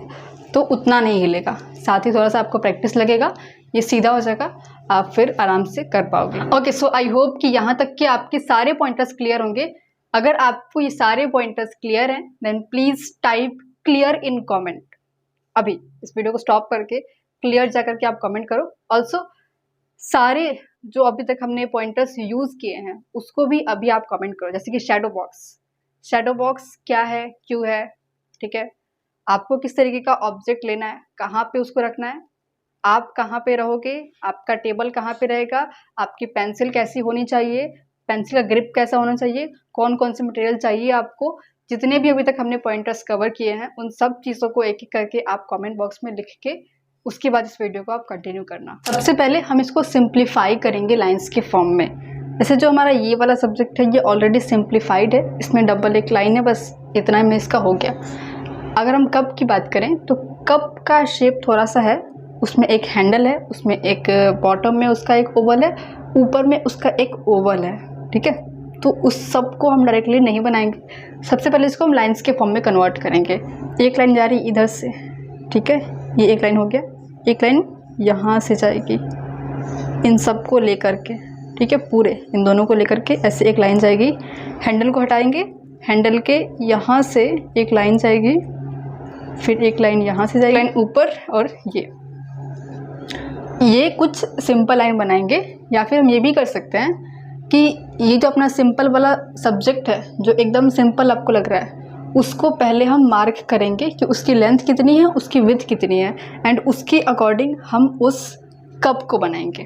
तो उतना नहीं हिलेगा। साथ ही थोड़ा सा आपको प्रैक्टिस लगेगा, ये सीधा हो जाएगा, आप फिर आराम से कर पाओगे। ओके, सो आई होप कि यहाँ तक के आपके सारे पॉइंटर्स क्लियर होंगे। अगर आपको ये सारे पॉइंटर्स क्लियर हैं then please type clear in comment. अभी इस वीडियो को स्टॉप करके क्लियर जा करके आप कमेंट करो। ऑल्सो सारे जो अभी तक हमने पॉइंटर्स यूज किए हैं उसको भी अभी आप कमेंट करो, जैसे कि शैडो बॉक्स। शैडो बॉक्स क्या है, क्यों है, ठीक है, आपको किस तरीके का ऑब्जेक्ट लेना है, कहाँ पे उसको रखना है, आप कहाँ पे रहोगे, आपका टेबल कहाँ पे रहेगा, आपकी पेंसिल कैसी होनी चाहिए, पेंसिल का ग्रिप कैसा होना चाहिए, कौन कौन से मटेरियल चाहिए आपको, जितने भी अभी तक हमने पॉइंटर्स कवर किए हैं उन सब चीज़ों को एक एक करके आप कमेंट बॉक्स में लिख के उसके बाद इस वीडियो को आप कंटिन्यू करना। सबसे पहले हम इसको सिंप्लीफाई करेंगे लाइंस के फॉर्म में। जैसे जो हमारा ये वाला सब्जेक्ट है ये ऑलरेडी सिंप्लीफाइड है, इसमें डबल एक लाइन है, बस इतना में इसका हो गया। अगर हम कप की बात करें तो कप का शेप थोड़ा सा है, उसमें एक हैंडल है, उसमें एक बॉटम में उसका एक ओवल है, ऊपर में उसका एक ओवल है। ठीक है, तो उस सब को हम डायरेक्टली नहीं बनाएंगे, सबसे पहले इसको हम लाइंस के फॉर्म में कन्वर्ट करेंगे। एक लाइन जा रही इधर से, ठीक है, ये एक लाइन हो गया, एक लाइन यहाँ से जाएगी इन सब को लेकर के, ठीक है, पूरे इन दोनों को लेकर के ऐसे एक लाइन जाएगी। हैंडल को हटाएंगे, हैंडल के यहाँ से एक लाइन जाएगी, फिर एक लाइन यहाँ से जाएगी, लाइन ऊपर, और ये कुछ सिंपल लाइन बनाएंगे। या फिर हम ये भी कर सकते हैं कि ये जो अपना सिंपल वाला सब्जेक्ट है जो एकदम सिंपल आपको लग रहा है उसको पहले हम मार्क करेंगे कि उसकी लेंथ कितनी है, उसकी विड्थ कितनी है, एंड उसके अकॉर्डिंग हम उस कप को बनाएंगे।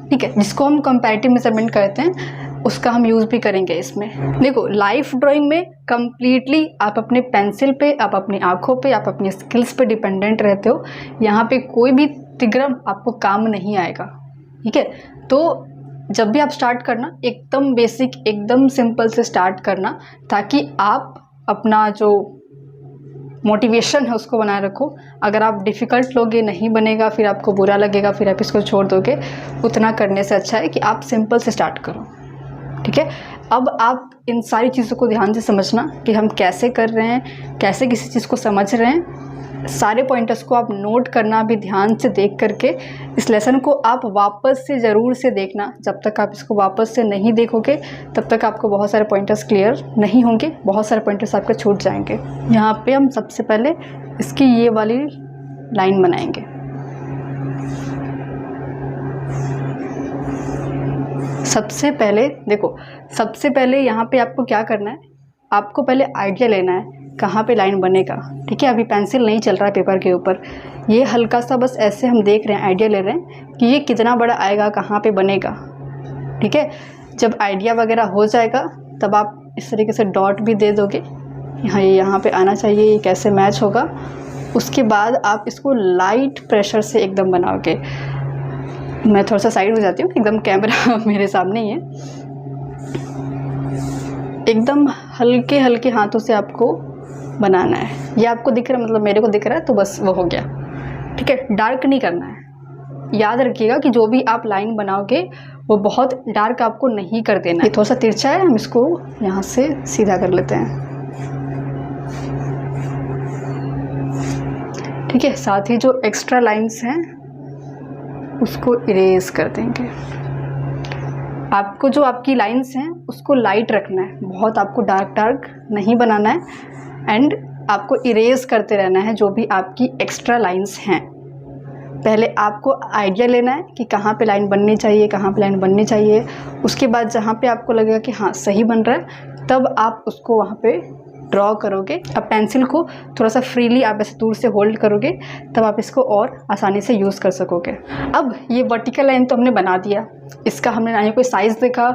ठीक है, जिसको हम कंपैरेटिव मेजरमेंट कहते हैं उसका हम यूज़ भी करेंगे इसमें। देखो लाइफ ड्राइंग में कम्प्लीटली आप अपने पेंसिल पे, आप अपनी आँखों पे, आप अपनी स्किल्स पे डिपेंडेंट रहते हो। यहाँ पे कोई भी तिग्रम आपको काम नहीं आएगा। ठीक है, तो जब भी आप स्टार्ट करना एकदम बेसिक, एकदम सिंपल से स्टार्ट करना, ताकि आप अपना जो मोटिवेशन है उसको बनाए रखो। अगर आप डिफ़िकल्ट लोगे नहीं बनेगा, फिर आपको बुरा लगेगा, फिर आप इसको छोड़ दोगे। उतना करने से अच्छा है कि आप सिंपल से स्टार्ट करो। ठीक है, अब आप इन सारी चीज़ों को ध्यान से समझना कि हम कैसे कर रहे हैं, कैसे किसी चीज़ को समझ रहे हैं। सारे पॉइंटर्स को आप नोट करना भी ध्यान से देख करके। इस लेसन को आप वापस से ज़रूर से देखना। जब तक आप इसको वापस से नहीं देखोगे तब तक आपको बहुत सारे पॉइंटर्स क्लियर नहीं होंगे, बहुत सारे पॉइंटर्स आपके छूट जाएंगे। यहाँ पे हम सबसे पहले इसकी ये वाली लाइन बनाएंगे। सबसे पहले देखो, सबसे पहले यहाँ पे आपको क्या करना है, आपको पहले आइडिया लेना है कहाँ पे लाइन बनेगा। ठीक है, अभी पेंसिल नहीं चल रहा है पेपर के ऊपर, ये हल्का सा बस ऐसे हम देख रहे हैं, आइडिया ले रहे हैं कि ये कितना बड़ा आएगा, कहाँ पे बनेगा। ठीक है, जब आइडिया वगैरह हो जाएगा तब आप इस तरीके से डॉट भी दे दोगे, यहाँ पे आना चाहिए, ये कैसे मैच होगा। उसके बाद आप इसको लाइट प्रेशर से एकदम बनाओगे। मैं थोड़ा सा साइड हो जाती हूँ, एकदम कैमरा मेरे सामने ही है। एकदम हल्के हल्के हाथों से आपको बनाना है। ये आपको दिख रहा है, मतलब मेरे को दिख रहा है, तो बस वो हो गया। ठीक है, डार्क नहीं करना है। याद रखिएगा कि जो भी आप लाइन बनाओगे वो बहुत डार्क आपको नहीं कर देना है। ये थोड़ा सा तिरछा है, हम इसको यहाँ से सीधा कर लेते हैं। ठीक है, साथ ही जो एक्स्ट्रा लाइंस हैं उसको इरेज कर देंगे। आपको जो आपकी लाइंस हैं उसको लाइट रखना है, बहुत आपको डार्क नहीं बनाना है, एंड आपको इरेज करते रहना है जो भी आपकी एक्स्ट्रा लाइंस हैं। पहले आपको आइडिया लेना है कि कहाँ पे लाइन बननी चाहिए, कहाँ पे लाइन बननी चाहिए। उसके बाद जहाँ पे आपको लगेगा कि हाँ सही बन रहा है, तब आप उसको वहाँ पे ड्रॉ करोगे। अब पेंसिल को थोड़ा सा फ्रीली आप ऐसे दूर से होल्ड करोगे, तब आप इसको और आसानी से यूज़ कर सकोगे। अब ये वर्टिकल लाइन तो हमने बना दिया, इसका हमने ना ही कोई साइज़ देखा,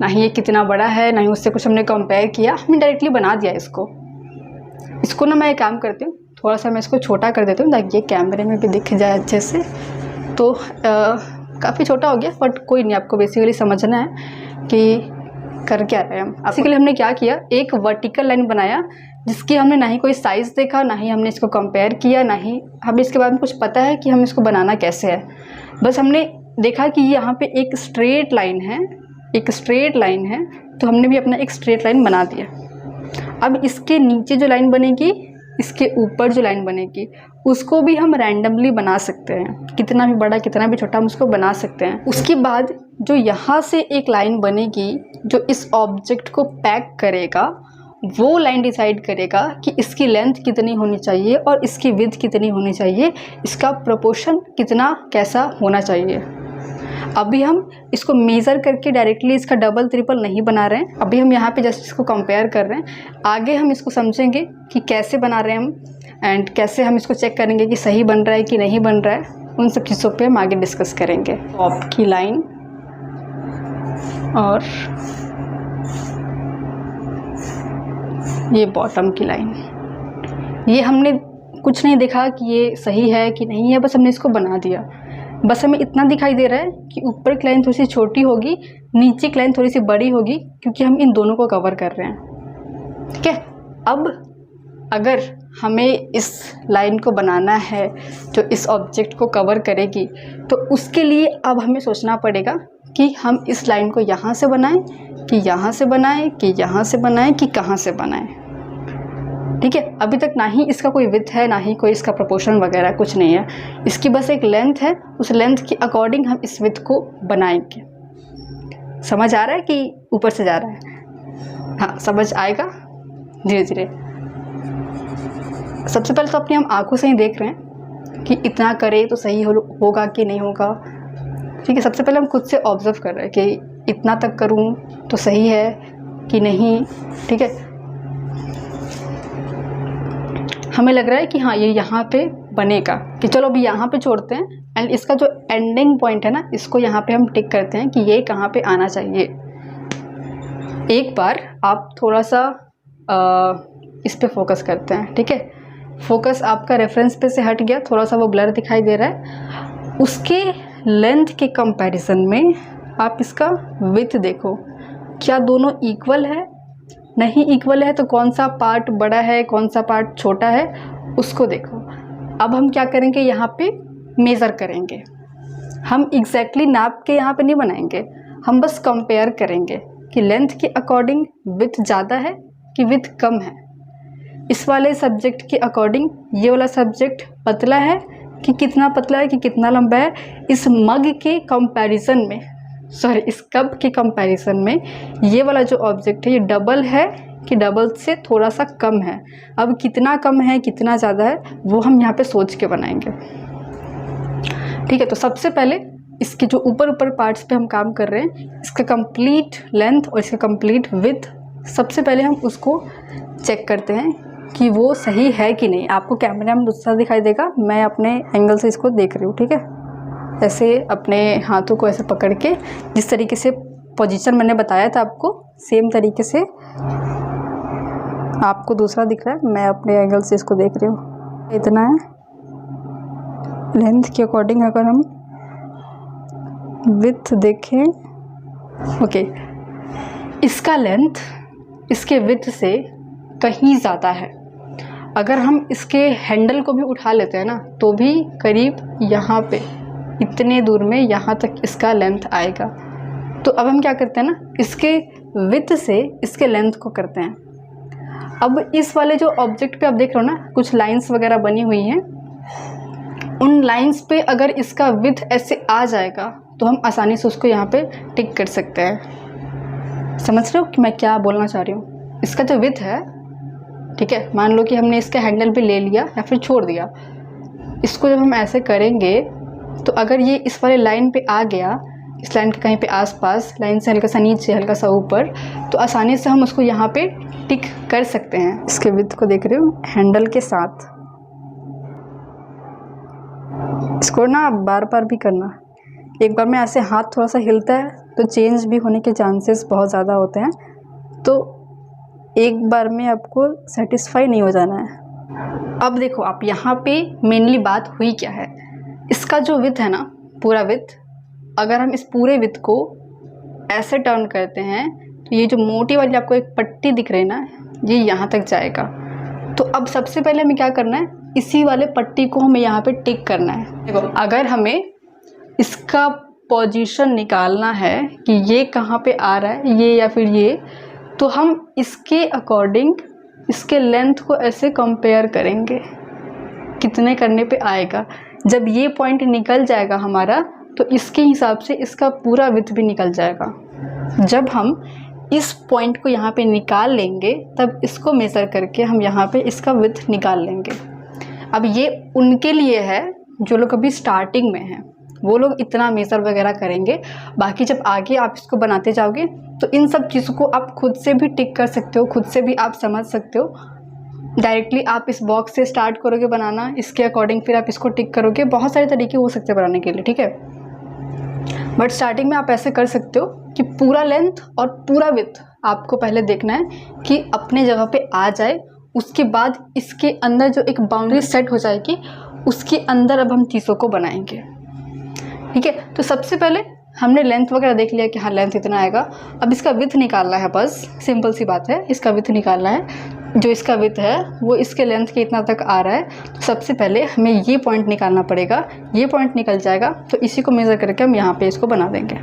ना ही ये कितना बड़ा है, ना ही उससे कुछ हमने कंपेयर किया, हमने डायरेक्टली बना दिया इसको ना मैं एक काम करती हूँ, थोड़ा सा मैं इसको छोटा कर देती हूँ ताकि ये कैमरे में भी दिख जाए अच्छे से। तो काफ़ी छोटा हो गया, बट कोई नहीं, आपको बेसिकली समझना है कि कर क्या रहे हैं हम। बेसिकली हमने क्या किया, एक वर्टिकल लाइन बनाया जिसकी हमने ना ही कोई साइज़ देखा, ना ही हमने इसको कंपेयर किया, ना ही हमें इसके बारे में कुछ पता है कि हम इसको बनाना कैसे है। बस हमने देखा कि यहाँ पे एक स्ट्रेट लाइन है, एक स्ट्रेट लाइन है, तो हमने भी अपना एक स्ट्रेट लाइन बना दिया। अब इसके नीचे जो लाइन बनेगी, इसके ऊपर जो लाइन बनेगी, उसको भी हम रैंडमली बना सकते हैं, कितना भी बड़ा कितना भी छोटा हम उसको बना सकते हैं। उसके बाद जो यहाँ से एक लाइन बनेगी जो इस ऑब्जेक्ट को पैक करेगा, वो लाइन डिसाइड करेगा कि इसकी लेंथ कितनी होनी चाहिए और इसकी विड्थ कितनी होनी चाहिए, इसका प्रोपोर्शन कितना कैसा होना चाहिए। अभी हम इसको मेज़र करके डायरेक्टली इसका डबल ट्रिपल नहीं बना रहे हैं, अभी हम यहाँ पे जस्ट इसको कंपेयर कर रहे हैं। आगे हम इसको समझेंगे कि कैसे बना रहे हैं हम, एंड कैसे हम इसको चेक करेंगे कि सही बन रहा है कि नहीं बन रहा है। उन सब चीज़ों पे हम आगे डिस्कस करेंगे। टॉप की लाइन और ये बॉटम की लाइन, ये हमने कुछ नहीं देखा कि ये सही है कि नहीं है, बस हमने इसको बना दिया। बस हमें इतना दिखाई दे रहा है कि ऊपर की लाइन थोड़ी सी छोटी होगी, नीचे की लाइन थोड़ी सी बड़ी होगी, क्योंकि हम इन दोनों को कवर कर रहे हैं। ठीक है, अब अगर हमें इस लाइन को बनाना है जो इस ऑब्जेक्ट को कवर करेगी, तो उसके लिए अब हमें सोचना पड़ेगा कि हम इस लाइन को यहाँ से बनाएं कि यहाँ से बनाएं कि यहाँ से बनाएं कि कहाँ से बनाएं। ठीक है, अभी तक ना ही इसका कोई विड्थ है, ना ही कोई इसका प्रोपोर्शन वगैरह कुछ नहीं है, इसकी बस एक लेंथ है, उस लेंथ के अकॉर्डिंग हम इस विड्थ को बनाएंगे। समझ आ रहा है कि ऊपर से जा रहा है? हाँ, समझ आएगा धीरे धीरे। सबसे पहले तो अपनी हम आंखों से ही देख रहे हैं कि इतना करे तो सही होगा कि नहीं होगा। ठीक है, सबसे पहले हम खुद से ऑब्जर्व कर रहे हैं कि इतना तक करूं तो सही है कि नहीं। ठीक है, हमें लग रहा है कि हाँ ये यहाँ पे बनेगा, कि चलो अभी यहाँ पे छोड़ते हैं, एंड इसका जो एंडिंग पॉइंट है ना, इसको यहाँ पे हम टिक करते हैं कि ये कहाँ पे आना चाहिए। एक बार आप थोड़ा सा इस पे फोकस करते हैं। ठीक है, फोकस आपका रेफरेंस पे से हट गया, थोड़ा सा वो ब्लर दिखाई दे रहा है। उसके लेंथ के कंपैरिजन में आप इसका विड्थ देखो, क्या दोनों इक्वल है? नहीं इक्वल है तो कौन सा पार्ट बड़ा है, कौन सा पार्ट छोटा है, उसको देखो। अब हम क्या करेंगे, यहाँ पे मेज़र करेंगे। हम एग्जैक्टली नाप के यहाँ पे नहीं बनाएंगे, हम बस कंपेयर करेंगे कि लेंथ के अकॉर्डिंग विड्थ ज़्यादा है कि विड्थ कम है। इस वाले सब्जेक्ट के अकॉर्डिंग ये वाला सब्जेक्ट पतला है कि कितना पतला है, कि कितना लंबा है। इस मग के कंपैरिजन में, सॉरी इस कप के कंपैरिजन में ये वाला जो ऑब्जेक्ट है ये डबल है कि डबल से थोड़ा सा कम है। अब कितना कम है कितना ज़्यादा है वो हम यहाँ पे सोच के बनाएंगे। ठीक है, तो सबसे पहले इसके जो ऊपर ऊपर पार्ट्स पे हम काम कर रहे हैं, इसका कंप्लीट लेंथ और इसका कंप्लीट विड्थ, सबसे पहले हम उसको चेक करते हैं कि वो सही है कि नहीं। आपको कैमरा में दूसरा दिखाई देगा, मैं अपने एंगल से इसको देख रही हूँ। ठीक है, ऐसे अपने हाथों को ऐसे पकड़ के, जिस तरीके से पोजीशन मैंने बताया था आपको, सेम तरीके से आपको दूसरा दिख रहा है, मैं अपने एंगल से इसको देख रही हूँ। इतना है लेंथ के अकॉर्डिंग। अगर हम विड्थ देखें, ओके, इसका लेंथ इसके विड्थ से कहीं ज़्यादा है। अगर हम इसके हैंडल को भी उठा लेते हैं ना, तो भी करीब यहाँ पे इतने दूर में यहाँ तक इसका लेंथ आएगा। तो अब हम क्या करते हैं ना, इसके विड्थ से इसके लेंथ को करते हैं। अब इस वाले जो ऑब्जेक्ट पे आप देख रहे हो ना, कुछ लाइंस वगैरह बनी हुई हैं, उन लाइंस पे अगर इसका विड्थ ऐसे आ जाएगा तो हम आसानी से उसको यहाँ पे टिक कर सकते हैं। समझ रहे हो कि मैं क्या बोलना चाह रही हूँ? इसका जो विड्थ है, ठीक है, मान लो कि हमने इसका हैंडल भी ले लिया या फिर छोड़ दिया, इसको जब हम ऐसे करेंगे तो अगर ये इस वाले लाइन पे आ गया, इस लाइन के कहीं पे आसपास, लाइन से हल्का सा नीचे हल्का सा ऊपर, तो आसानी से हम उसको यहाँ पे टिक कर सकते हैं। इसके विड्थ को देख रहे हो हैंडल के साथ, इसको ना बार बार भी करना। एक बार में ऐसे हाथ थोड़ा सा हिलता है तो चेंज भी होने के चांसेस बहुत ज़्यादा होते हैं, तो एक बार में आपको सेटिस्फाई नहीं हो जाना है। अब देखो आप यहाँ पे मेनली बात हुई क्या है, इसका जो विड्थ है ना, पूरा विड्थ, अगर हम इस पूरे विड्थ को ऐसे टर्न करते हैं तो ये जो मोटी वाली आपको एक पट्टी दिख रही है ना, ये यहाँ तक जाएगा। तो अब सबसे पहले हमें क्या करना है, इसी वाले पट्टी को हमें यहाँ पे टिक करना है। देखो, अगर हमें इसका पोजीशन निकालना है कि ये कहाँ पे आ रहा है, ये या फिर ये, तो हम इसके अकॉर्डिंग इसके लेंथ को ऐसे कंपेयर करेंगे कितने करने पे आएगा। जब ये पॉइंट निकल जाएगा हमारा, तो इसके हिसाब से इसका पूरा विड्थ भी निकल जाएगा। जब हम इस पॉइंट को यहाँ पे निकाल लेंगे, तब इसको मेज़र करके हम यहाँ पे इसका विड्थ निकाल लेंगे। अब ये उनके लिए है जो लोग अभी स्टार्टिंग में हैं, वो लोग इतना मेज़र वगैरह करेंगे। बाकी जब आगे आप इसको बनाते जाओगे तो इन सब चीज़ों को आप खुद से भी टिक कर सकते हो, खुद से भी आप समझ सकते हो। डायरेक्टली आप इस बॉक्स से स्टार्ट करोगे बनाना, इसके अकॉर्डिंग फिर आप इसको टिक करोगे। बहुत सारे तरीके हो सकते हैं बनाने के लिए, ठीक है। बट स्टार्टिंग में आप ऐसे कर सकते हो कि पूरा लेंथ और पूरा विड्थ आपको पहले देखना है कि अपने जगह पे आ जाए। उसके बाद इसके अंदर जो एक बाउंड्री सेट हो जाएगी, उसके अंदर अब हम चीज़ों को बनाएंगे, ठीक है। तो सबसे पहले हमने लेंथ वगैरह देख लिया कि हाँ लेंथ इतना आएगा। अब इसका विड्थ निकालना है, बस सिंपल सी बात है, इसका विड्थ निकालना है। जो इसका विड्थ है वो इसके लेंथ के इतना तक आ रहा है। तो सबसे पहले हमें ये पॉइंट निकालना पड़ेगा। ये पॉइंट निकल जाएगा तो इसी को मेज़र करके हम यहाँ पे इसको बना देंगे,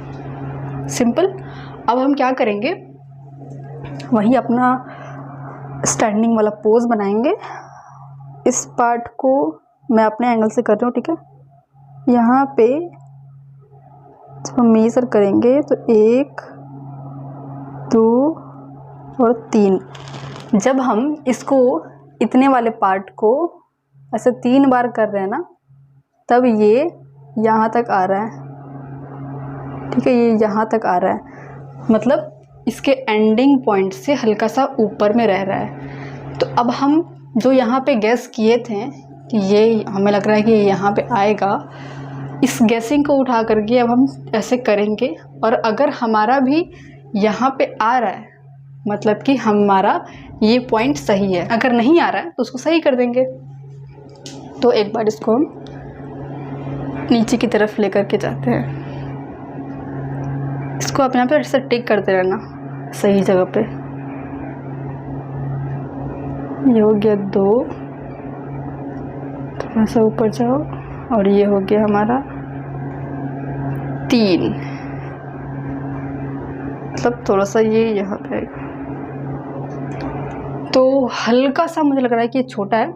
सिंपल। अब हम क्या करेंगे, वही अपना स्टैंडिंग वाला पोज बनाएंगे। इस पार्ट को मैं अपने एंगल से कर रही हूँ, ठीक है। यहाँ पे जब हम मेज़र करेंगे तो 1 2 और 3, जब हम इसको इतने वाले पार्ट को ऐसे 3 बार कर रहे हैं ना, तब ये यहाँ तक आ रहा है, ठीक है। ये यहाँ तक आ रहा है, मतलब इसके एंडिंग पॉइंट से हल्का सा ऊपर में रह रहा है। तो अब हम जो यहाँ पे गैस किए थे कि ये हमें लग रहा है कि यहाँ पे आएगा, इस गैसिंग को उठा करके अब हम ऐसे करेंगे। और अगर हमारा भी यहाँ पे आ रहा है, मतलब कि हमारा ये पॉइंट सही है। अगर नहीं आ रहा है तो उसको सही कर देंगे। तो एक बार इसको हम नीचे की तरफ लेकर के जाते हैं। इसको आप यहाँ पे ऐसे टिक करते रहना सही जगह पे। ये हो गया 2, थोड़ा सा ऊपर जाओ, और ये हो गया हमारा 3, मतलब थोड़ा सा ये यहाँ पे आएगा। तो हल्का सा मुझे लग रहा है कि ये छोटा है,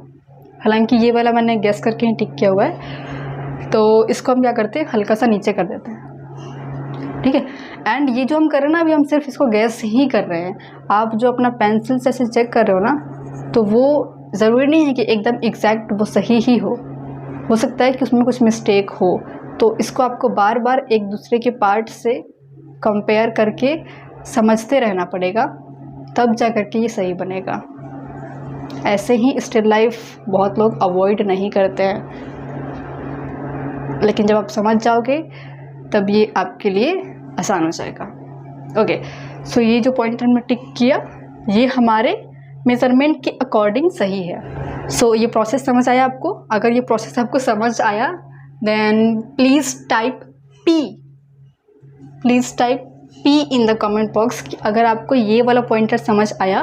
हालांकि ये वाला मैंने गैस करके ही टिक किया हुआ है। तो इसको हम क्या करते हैं, हल्का सा नीचे कर देते हैं, ठीक है। एंड ये जो हम कर रहे हैं ना, अभी हम सिर्फ इसको गैस ही कर रहे हैं। आप जो अपना पेंसिल से ऐसे चेक कर रहे हो ना, तो वो ज़रूरी नहीं है कि एकदम एग्जैक्ट वो सही ही हो सकता है कि उसमें कुछ मिस्टेक हो। तो इसको आपको बार बार एक दूसरे के पार्ट से कंपेयर करके समझते रहना पड़ेगा, तब जा कर के ये सही बनेगा। ऐसे ही स्टिल लाइफ बहुत लोग अवॉइड नहीं करते हैं, लेकिन जब आप समझ जाओगे तब ये आपके लिए आसान हो जाएगा। ओके, सो ये जो पॉइंट हमने टिक किया, ये हमारे मेज़रमेंट के अकॉर्डिंग सही है। सो ये प्रोसेस समझ आया आपको? अगर ये प्रोसेस आपको समझ आया, then please type P in the comment box कि अगर आपको ये वाला पॉइंटर समझ आया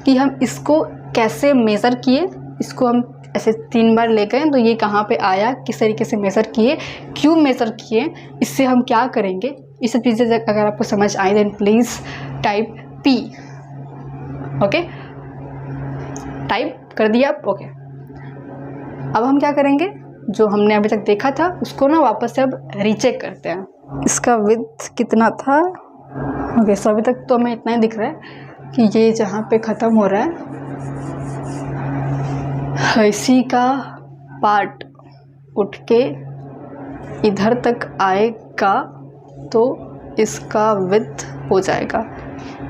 कि हम इसको कैसे मेज़र किए, इसको हम ऐसे 3 बार ले गए तो ये कहाँ पे आया, किस तरीके से मेज़र किए, क्यों मेज़र किए, इससे हम क्या करेंगे, ये सब चीज़ें अगर आपको समझ आए then please type P। Okay, type कर दिया आप? ओके, अब हम क्या करेंगे, जो हमने अभी तक देखा था उसको ना वापस से अब रीचेक करते हैं। इसका विड्थ कितना था? ओके, सो अभी तक तो हमें इतना ही दिख रहा है कि ये जहाँ पे ख़त्म हो रहा है, इसी का पार्ट उठ के इधर तक आएगा तो इसका विड्थ हो जाएगा,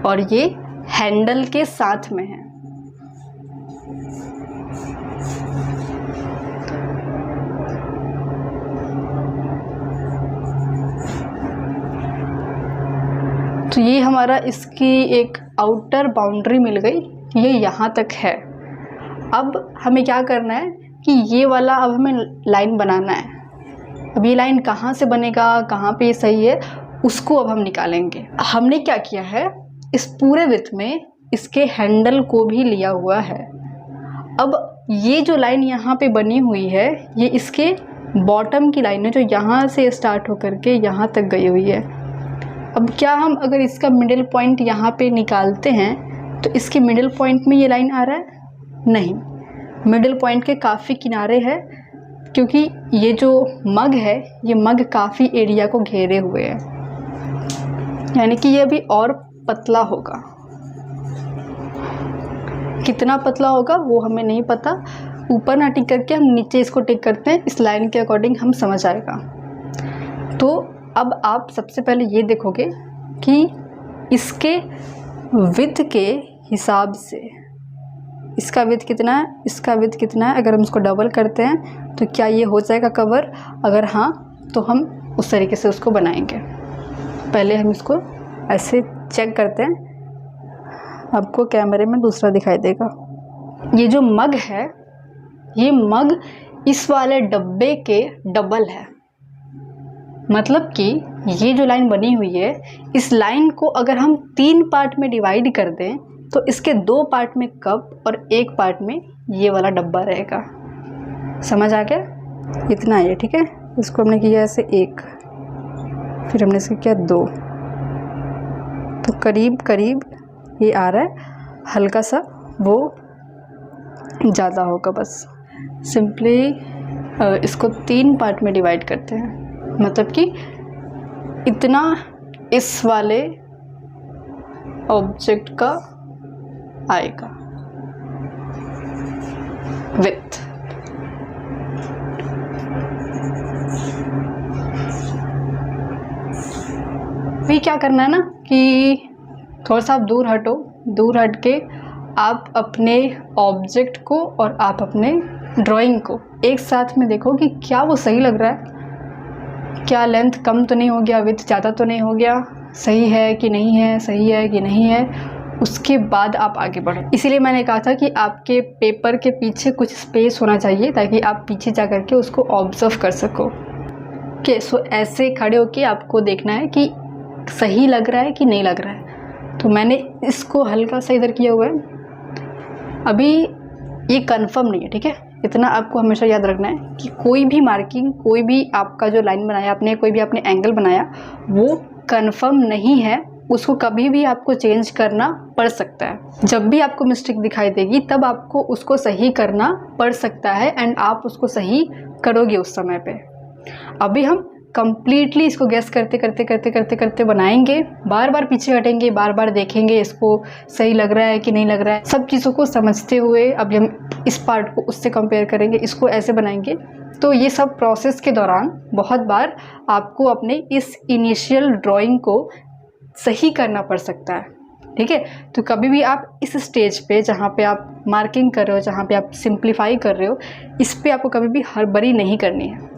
और ये हैंडल के साथ में है। तो ये हमारा इसकी एक आउटर बाउंड्री मिल गई, ये यहाँ तक है। अब हमें क्या करना है कि ये वाला अब हमें लाइन बनाना है। अब ये लाइन कहाँ से बनेगा, कहाँ पे सही है, उसको अब हम निकालेंगे। हमने क्या किया है, इस पूरे विड्थ में इसके हैंडल को भी लिया हुआ है। अब ये जो लाइन यहाँ पे बनी हुई है ये इसके बॉटम की लाइन है जो यहाँ से स्टार्ट होकर के यहाँ तक गई हुई है। अब क्या हम अगर इसका मिडिल पॉइंट यहाँ पे निकालते हैं तो इसके मिडिल पॉइंट में ये लाइन आ रहा है? नहीं, मिडिल पॉइंट के काफ़ी किनारे है, क्योंकि ये जो मग है ये मग काफ़ी एरिया को घेरे हुए है, यानी कि ये अभी और पतला होगा। कितना पतला होगा वो हमें नहीं पता, ऊपर ना टिक करके हम नीचे इसको टिक करते हैं, इस लाइन के अकॉर्डिंग हम समझ आएगा। तो अब आप सबसे पहले ये देखोगे कि इसके विड्थ के हिसाब से इसका विड्थ कितना है, इसका विड्थ कितना है, अगर हम इसको डबल करते हैं तो क्या ये हो जाएगा कवर? अगर हाँ तो हम उस तरीके से उसको बनाएंगे। पहले हम इसको ऐसे चेक करते हैं, आपको कैमरे में दूसरा दिखाई देगा। ये जो मग है ये मग इस वाले डब्बे के डबल है, मतलब कि ये जो लाइन बनी हुई है इस लाइन को अगर हम 3 पार्ट में डिवाइड कर दें तो इसके 2 पार्ट में कप और 1 पार्ट में ये वाला डब्बा रहेगा। समझ आ गया? इतना है, ठीक है। इसको हमने किया ऐसे 1, फिर हमने इसको किया 2, तो करीब करीब ये आ रहा है, हल्का सा वो ज़्यादा होगा। बस सिंपली इसको 3 पार्ट में डिवाइड करते हैं, मतलब कि इतना इस वाले ऑब्जेक्ट का आएगा विड्थ। भी क्या करना है ना कि थोड़ा सा आप दूर हटो, दूर हट के आप अपने ऑब्जेक्ट को और आप अपने ड्राइंग को एक साथ में देखो कि क्या वो सही लग रहा है, क्या लेंथ कम तो नहीं हो गया, विड्थ ज़्यादा तो नहीं हो गया, सही है कि नहीं है, सही है कि नहीं है। उसके बाद आप आगे बढ़ो। इसीलिए मैंने कहा था कि आपके पेपर के पीछे कुछ स्पेस होना चाहिए ताकि आप पीछे जा कर के उसको ऑब्जर्व कर सको। ओके, सो ऐसे खड़े होके आपको देखना है कि सही लग रहा है कि नहीं लग रहा है। तो मैंने इसको हल्का सा इधर किया हुआ है, अभी ये कंफर्म नहीं है, ठीक है। इतना आपको हमेशा याद रखना है कि कोई भी मार्किंग, कोई भी आपका जो लाइन बनाया आपने, कोई भी आपने एंगल बनाया वो कंफर्म नहीं है, उसको कभी भी आपको चेंज करना पड़ सकता है। जब भी आपको मिस्टेक दिखाई देगी तब आपको उसको सही करना पड़ सकता है एंड आप उसको सही करोगे उस समय पे। अभी हम कंप्लीटली इसको गैस करते करते करते करते करते बनाएंगे, बार बार पीछे हटेंगे, बार बार देखेंगे इसको सही लग रहा है कि नहीं लग रहा है, सब चीज़ों को समझते हुए अभी हम इस पार्ट को उससे कंपेयर करेंगे, इसको ऐसे बनाएंगे। तो ये सब प्रोसेस के दौरान बहुत बार आपको अपने इस इनिशियल ड्राइंग को सही करना पड़ सकता है, ठीक है। तो कभी भी आप इस स्टेज पे जहाँ पे आप मार्किंग कर रहे हो, जहाँ पे आप सिंप्लीफाई कर रहे हो, इस पे आपको कभी भी हड़बड़ी नहीं करनी है।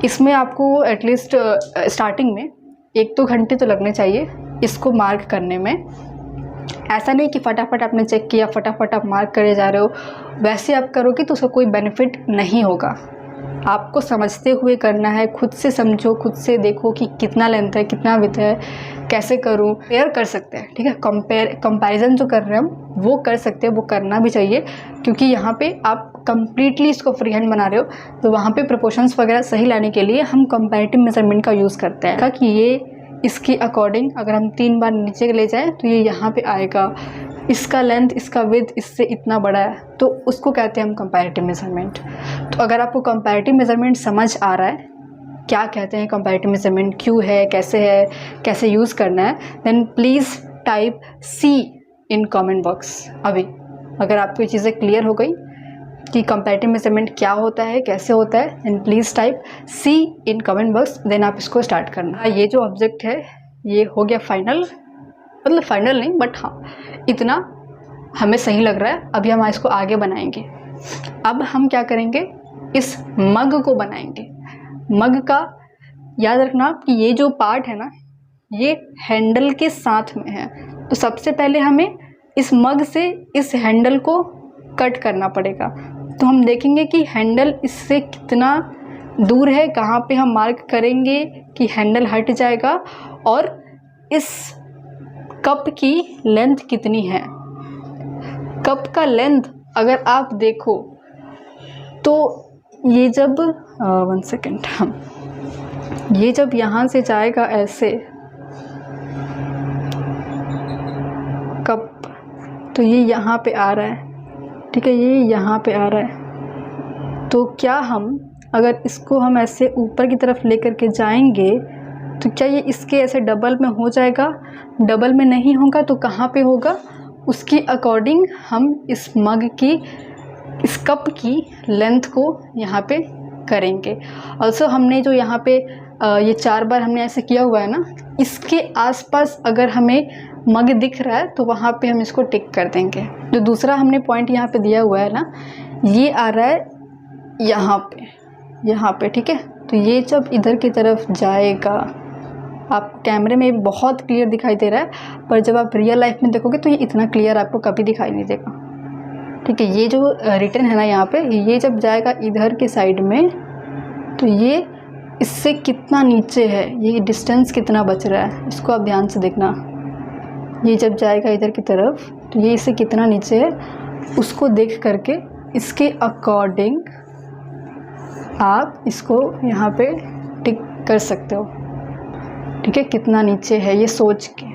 इसमें आपको एटलीस्ट स्टार्टिंग में 1-2 घंटे तो लगने चाहिए इसको मार्क करने में। ऐसा नहीं कि फटाफट आपने चेक किया, फटाफट आप मार्क करे जा रहे हो, वैसे आप करोगे तो उसका कोई बेनिफिट नहीं होगा। आपको समझते हुए करना है, खुद से समझो, खुद से देखो कि कितना लेंथ है, कितना विड्थ है, कैसे करूँ। कंपेयर कर सकते हैं, ठीक है। कंपैरिजन जो कर रहे हैं हम वो कर सकते हैं, वो करना भी चाहिए, क्योंकि यहाँ पे आप कंप्लीटली इसको फ्री हैंड बना रहे हो तो वहाँ पे प्रोपोर्शंस वगैरह सही लाने के लिए हम कंपैरेटिव मेजरमेंट का यूज़ करते हैं कि ये इसके अकॉर्डिंग अगर हम 3 बार नीचे ले जाएँ तो ये यहाँ पे आएगा, इसका लेंथ, इसका विड्थ इससे इतना बड़ा है, तो उसको कहते हैं हम कंपैरेटिव मेजरमेंट। तो अगर आपको कंपैरेटिव मेजरमेंट समझ आ रहा है, क्या कहते हैं कंपैरेटिव मेजरमेंट, क्यों है, कैसे यूज़ करना है, then please type C in comment box. अभी अगर आपको ये चीज़ें क्लियर हो गई कि कंपैरेटिव मेजरमेंट क्या होता है, कैसे होता है, then please type C in comment box, then आप इसको स्टार्ट करना। ये जो ऑब्जेक्ट है ये हो गया फाइनल, मतलब फाइनल नहीं बट हाँ इतना हमें सही लग रहा है। अभी हम इसको आगे बनाएंगे। अब हम क्या करेंगे, इस मग को बनाएंगे। मग का याद रखना कि ये जो पार्ट है ना ये हैंडल के साथ में है, तो सबसे पहले हमें इस मग से इस हैंडल को कट करना पड़ेगा। तो हम देखेंगे कि हैंडल इससे कितना दूर है, कहाँ पे हम मार्क करेंगे कि हैंडल हट जाएगा, और इस कप की लेंथ कितनी है। कप का लेंथ अगर आप देखो तो ये जब 1 सेकेंड, ये जब यहाँ से जाएगा ऐसे कप, तो ये यहाँ पे आ रहा है, ठीक है, ये यहाँ पे आ रहा है। तो क्या हम अगर इसको हम ऐसे ऊपर की तरफ लेकर के जाएंगे तो क्या ये इसके ऐसे डबल में हो जाएगा। डबल में नहीं होगा तो कहाँ पे होगा, उसकी अकॉर्डिंग हम इस मग की, इस कप की लेंथ को यहाँ पे करेंगे। ऑल्सो हमने जो यहाँ पे ये 4 बार हमने ऐसे किया हुआ है ना, इसके आसपास अगर हमें मग दिख रहा है तो वहाँ पे हम इसको टिक कर देंगे। जो दूसरा हमने पॉइंट यहाँ पे दिया हुआ है ना, ये आ रहा है यहाँ पे, ठीक है। तो ये जब इधर की तरफ जाएगा, आप कैमरे में बहुत क्लियर दिखाई दे रहा है, पर जब आप रियल लाइफ में देखोगे तो ये इतना क्लियर आपको कभी दिखाई नहीं देगा, ठीक है। ये जो रिटन है ना यहाँ पे, ये जब जाएगा इधर के साइड में तो ये इससे कितना नीचे है, ये डिस्टेंस कितना बच रहा है, इसको आप ध्यान से देखना। ये जब जाएगा इधर की तरफ तो ये इससे कितना नीचे है, उसको देख करके इसके अकॉर्डिंग आप इसको यहाँ पे टिक कर सकते हो, ठीक है, कितना नीचे है ये सोच के।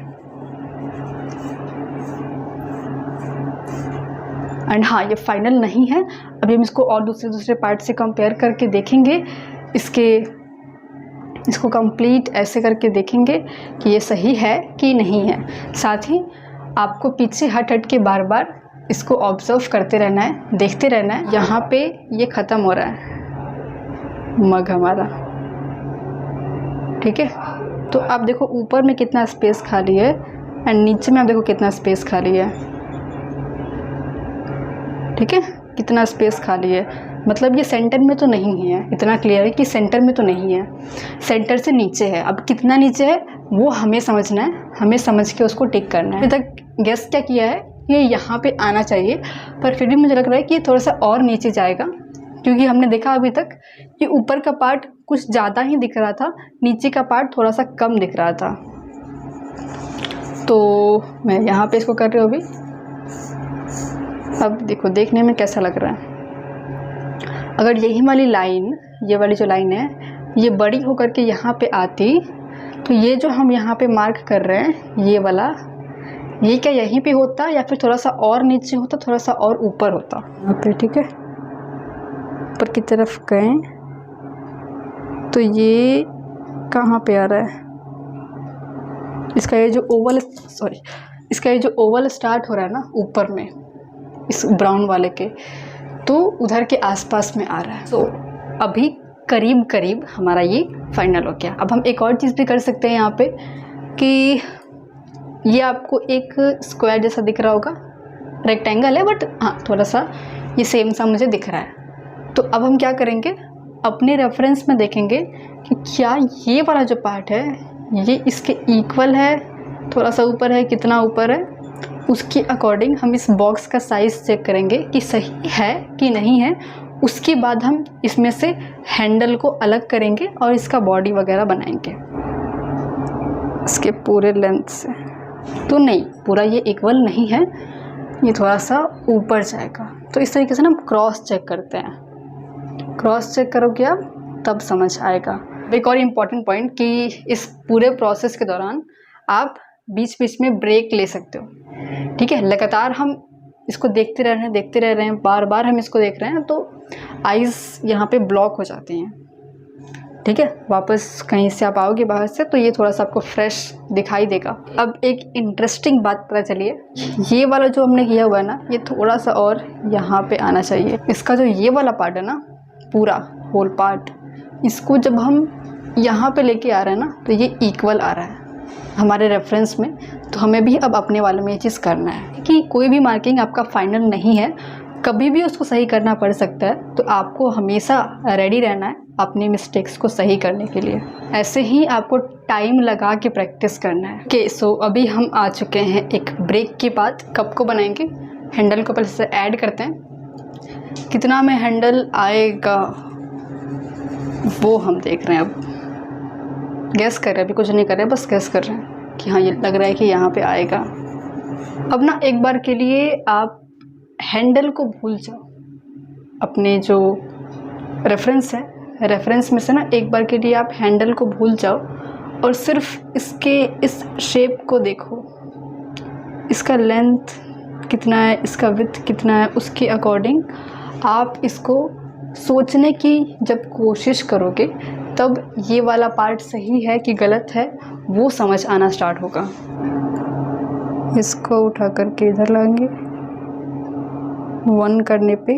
एंड हाँ, ये फाइनल नहीं है, अभी हम इसको और दूसरे पार्ट से कंपेयर करके देखेंगे, इसको कंप्लीट ऐसे करके देखेंगे कि ये सही है कि नहीं है। साथ ही आपको पीछे हट के बार बार इसको ऑब्जर्व करते रहना है, देखते रहना है। यहाँ पे ये ख़त्म हो रहा है मग हमारा, ठीक है। तो आप देखो ऊपर में कितना स्पेस खाली है एंड नीचे में आप देखो कितना स्पेस खाली है, ठीक है, कितना स्पेस खाली है। मतलब ये सेंटर में तो नहीं है, इतना क्लियर है कि सेंटर में तो नहीं है, सेंटर से नीचे है। अब कितना नीचे है वो हमें समझना है, हमें समझ के उसको टिक करना है। अभी तक गेस क्या किया है, ये यहाँ पे आना चाहिए, पर फिर भी मुझे लग रहा है कि ये थोड़ा सा और नीचे जाएगा, क्योंकि हमने देखा अभी तक कि ऊपर का पार्ट कुछ ज़्यादा ही दिख रहा था, नीचे का पार्ट थोड़ा सा कम दिख रहा था। तो मैं यहाँ पे इसको कर रही हूँ अभी। अब देखो देखने में कैसा लग रहा है। अगर यही वाली लाइन, ये वाली जो लाइन है, ये बड़ी होकर के यहाँ पे आती तो ये जो हम यहाँ पे मार्क कर रहे हैं ये वाला, ये क्या यहीं पे होता या फिर थोड़ा सा और नीचे होता, थोड़ा सा और ऊपर होता यहाँ पे, ठीक है। ऊपर की तरफ गए तो ये कहाँ पे आ रहा है, इसका ये जो ओवल स्टार्ट हो रहा है ना ऊपर में इस ब्राउन वाले के, तो उधर के आसपास में आ रहा है। तो अभी करीब करीब हमारा ये फाइनल हो गया। अब हम एक और चीज़ भी कर सकते हैं यहाँ पे कि ये आपको एक स्क्वायर जैसा दिख रहा होगा, रेक्टेंगल है बट हाँ थोड़ा सा ये सेम सा मुझे दिख रहा है। तो अब हम क्या करेंगे, अपने रेफरेंस में देखेंगे कि क्या ये वाला जो पार्ट है ये इसके इक्वल है, थोड़ा सा ऊपर है, कितना ऊपर है, उसके अकॉर्डिंग हम इस बॉक्स का साइज़ चेक करेंगे कि सही है कि नहीं है। उसके बाद हम इसमें से हैंडल को अलग करेंगे और इसका बॉडी वगैरह बनाएंगे इसके पूरे लेंथ से। तो नहीं, पूरा ये इक्वल नहीं है, ये थोड़ा सा ऊपर जाएगा। तो इस तरीके से ना हम क्रॉस चेक करते हैं, क्रॉस चेक करोगे आप तब समझ आएगा। एक और इम्पॉर्टेंट पॉइंट कि इस पूरे प्रोसेस के दौरान आप बीच बीच में ब्रेक ले सकते हो, ठीक है। लगातार हम इसको देखते रह रहे हैं, बार बार हम इसको देख रहे हैं तो आइज़ यहाँ पे ब्लॉक हो जाती हैं, ठीक है। वापस कहीं से आप आओगे बाहर से तो ये थोड़ा सा आपको फ्रेश दिखाई देगा। अब एक इंटरेस्टिंग बात पता चलिए, ये वाला जो हमने किया हुआ है ना, ये थोड़ा सा और यहाँ पे आना चाहिए। इसका जो ये वाला पार्ट है ना, पूरा होल पार्ट, इसको जब हम यहाँ पे लेके आ रहे हैं ना तो ये इक्वल आ रहा है हमारे रेफरेंस में। तो हमें भी अब अपने वाले में ये चीज़ करना है कि कोई भी मार्किंग आपका फाइनल नहीं है, कभी भी उसको सही करना पड़ सकता है। तो आपको हमेशा रेडी रहना है अपनी मिस्टेक्स को सही करने के लिए। ऐसे ही आपको टाइम लगा के प्रैक्टिस करना है। ओके, सो अभी हम आ चुके हैं एक ब्रेक के बाद। कप को बनाएंगे, हैंडल को पहले से ऐड करते हैं, कितना में हैंडल आएगा वो हम देख रहे हैं। अब गैस कर रहे हैं, अभी कुछ नहीं कर रहे हैं, बस गैस कर रहे हैं। कि हाँ ये लग रहा है कि यहाँ पे आएगा। अब ना एक बार के लिए आप हैंडल को भूल जाओ, अपने जो रेफरेंस है, रेफरेंस में से ना एक बार के लिए आप हैंडल को भूल जाओ और सिर्फ इसके इस शेप को देखो। इसका लेंथ कितना है, इसका विड्थ कितना है, उसके अकॉर्डिंग आप इसको सोचने की जब कोशिश करोगे तब ये वाला पार्ट सही है कि गलत है वो समझ आना स्टार्ट होगा। इसको उठा करके इधर लाएंगे, 1 करने पे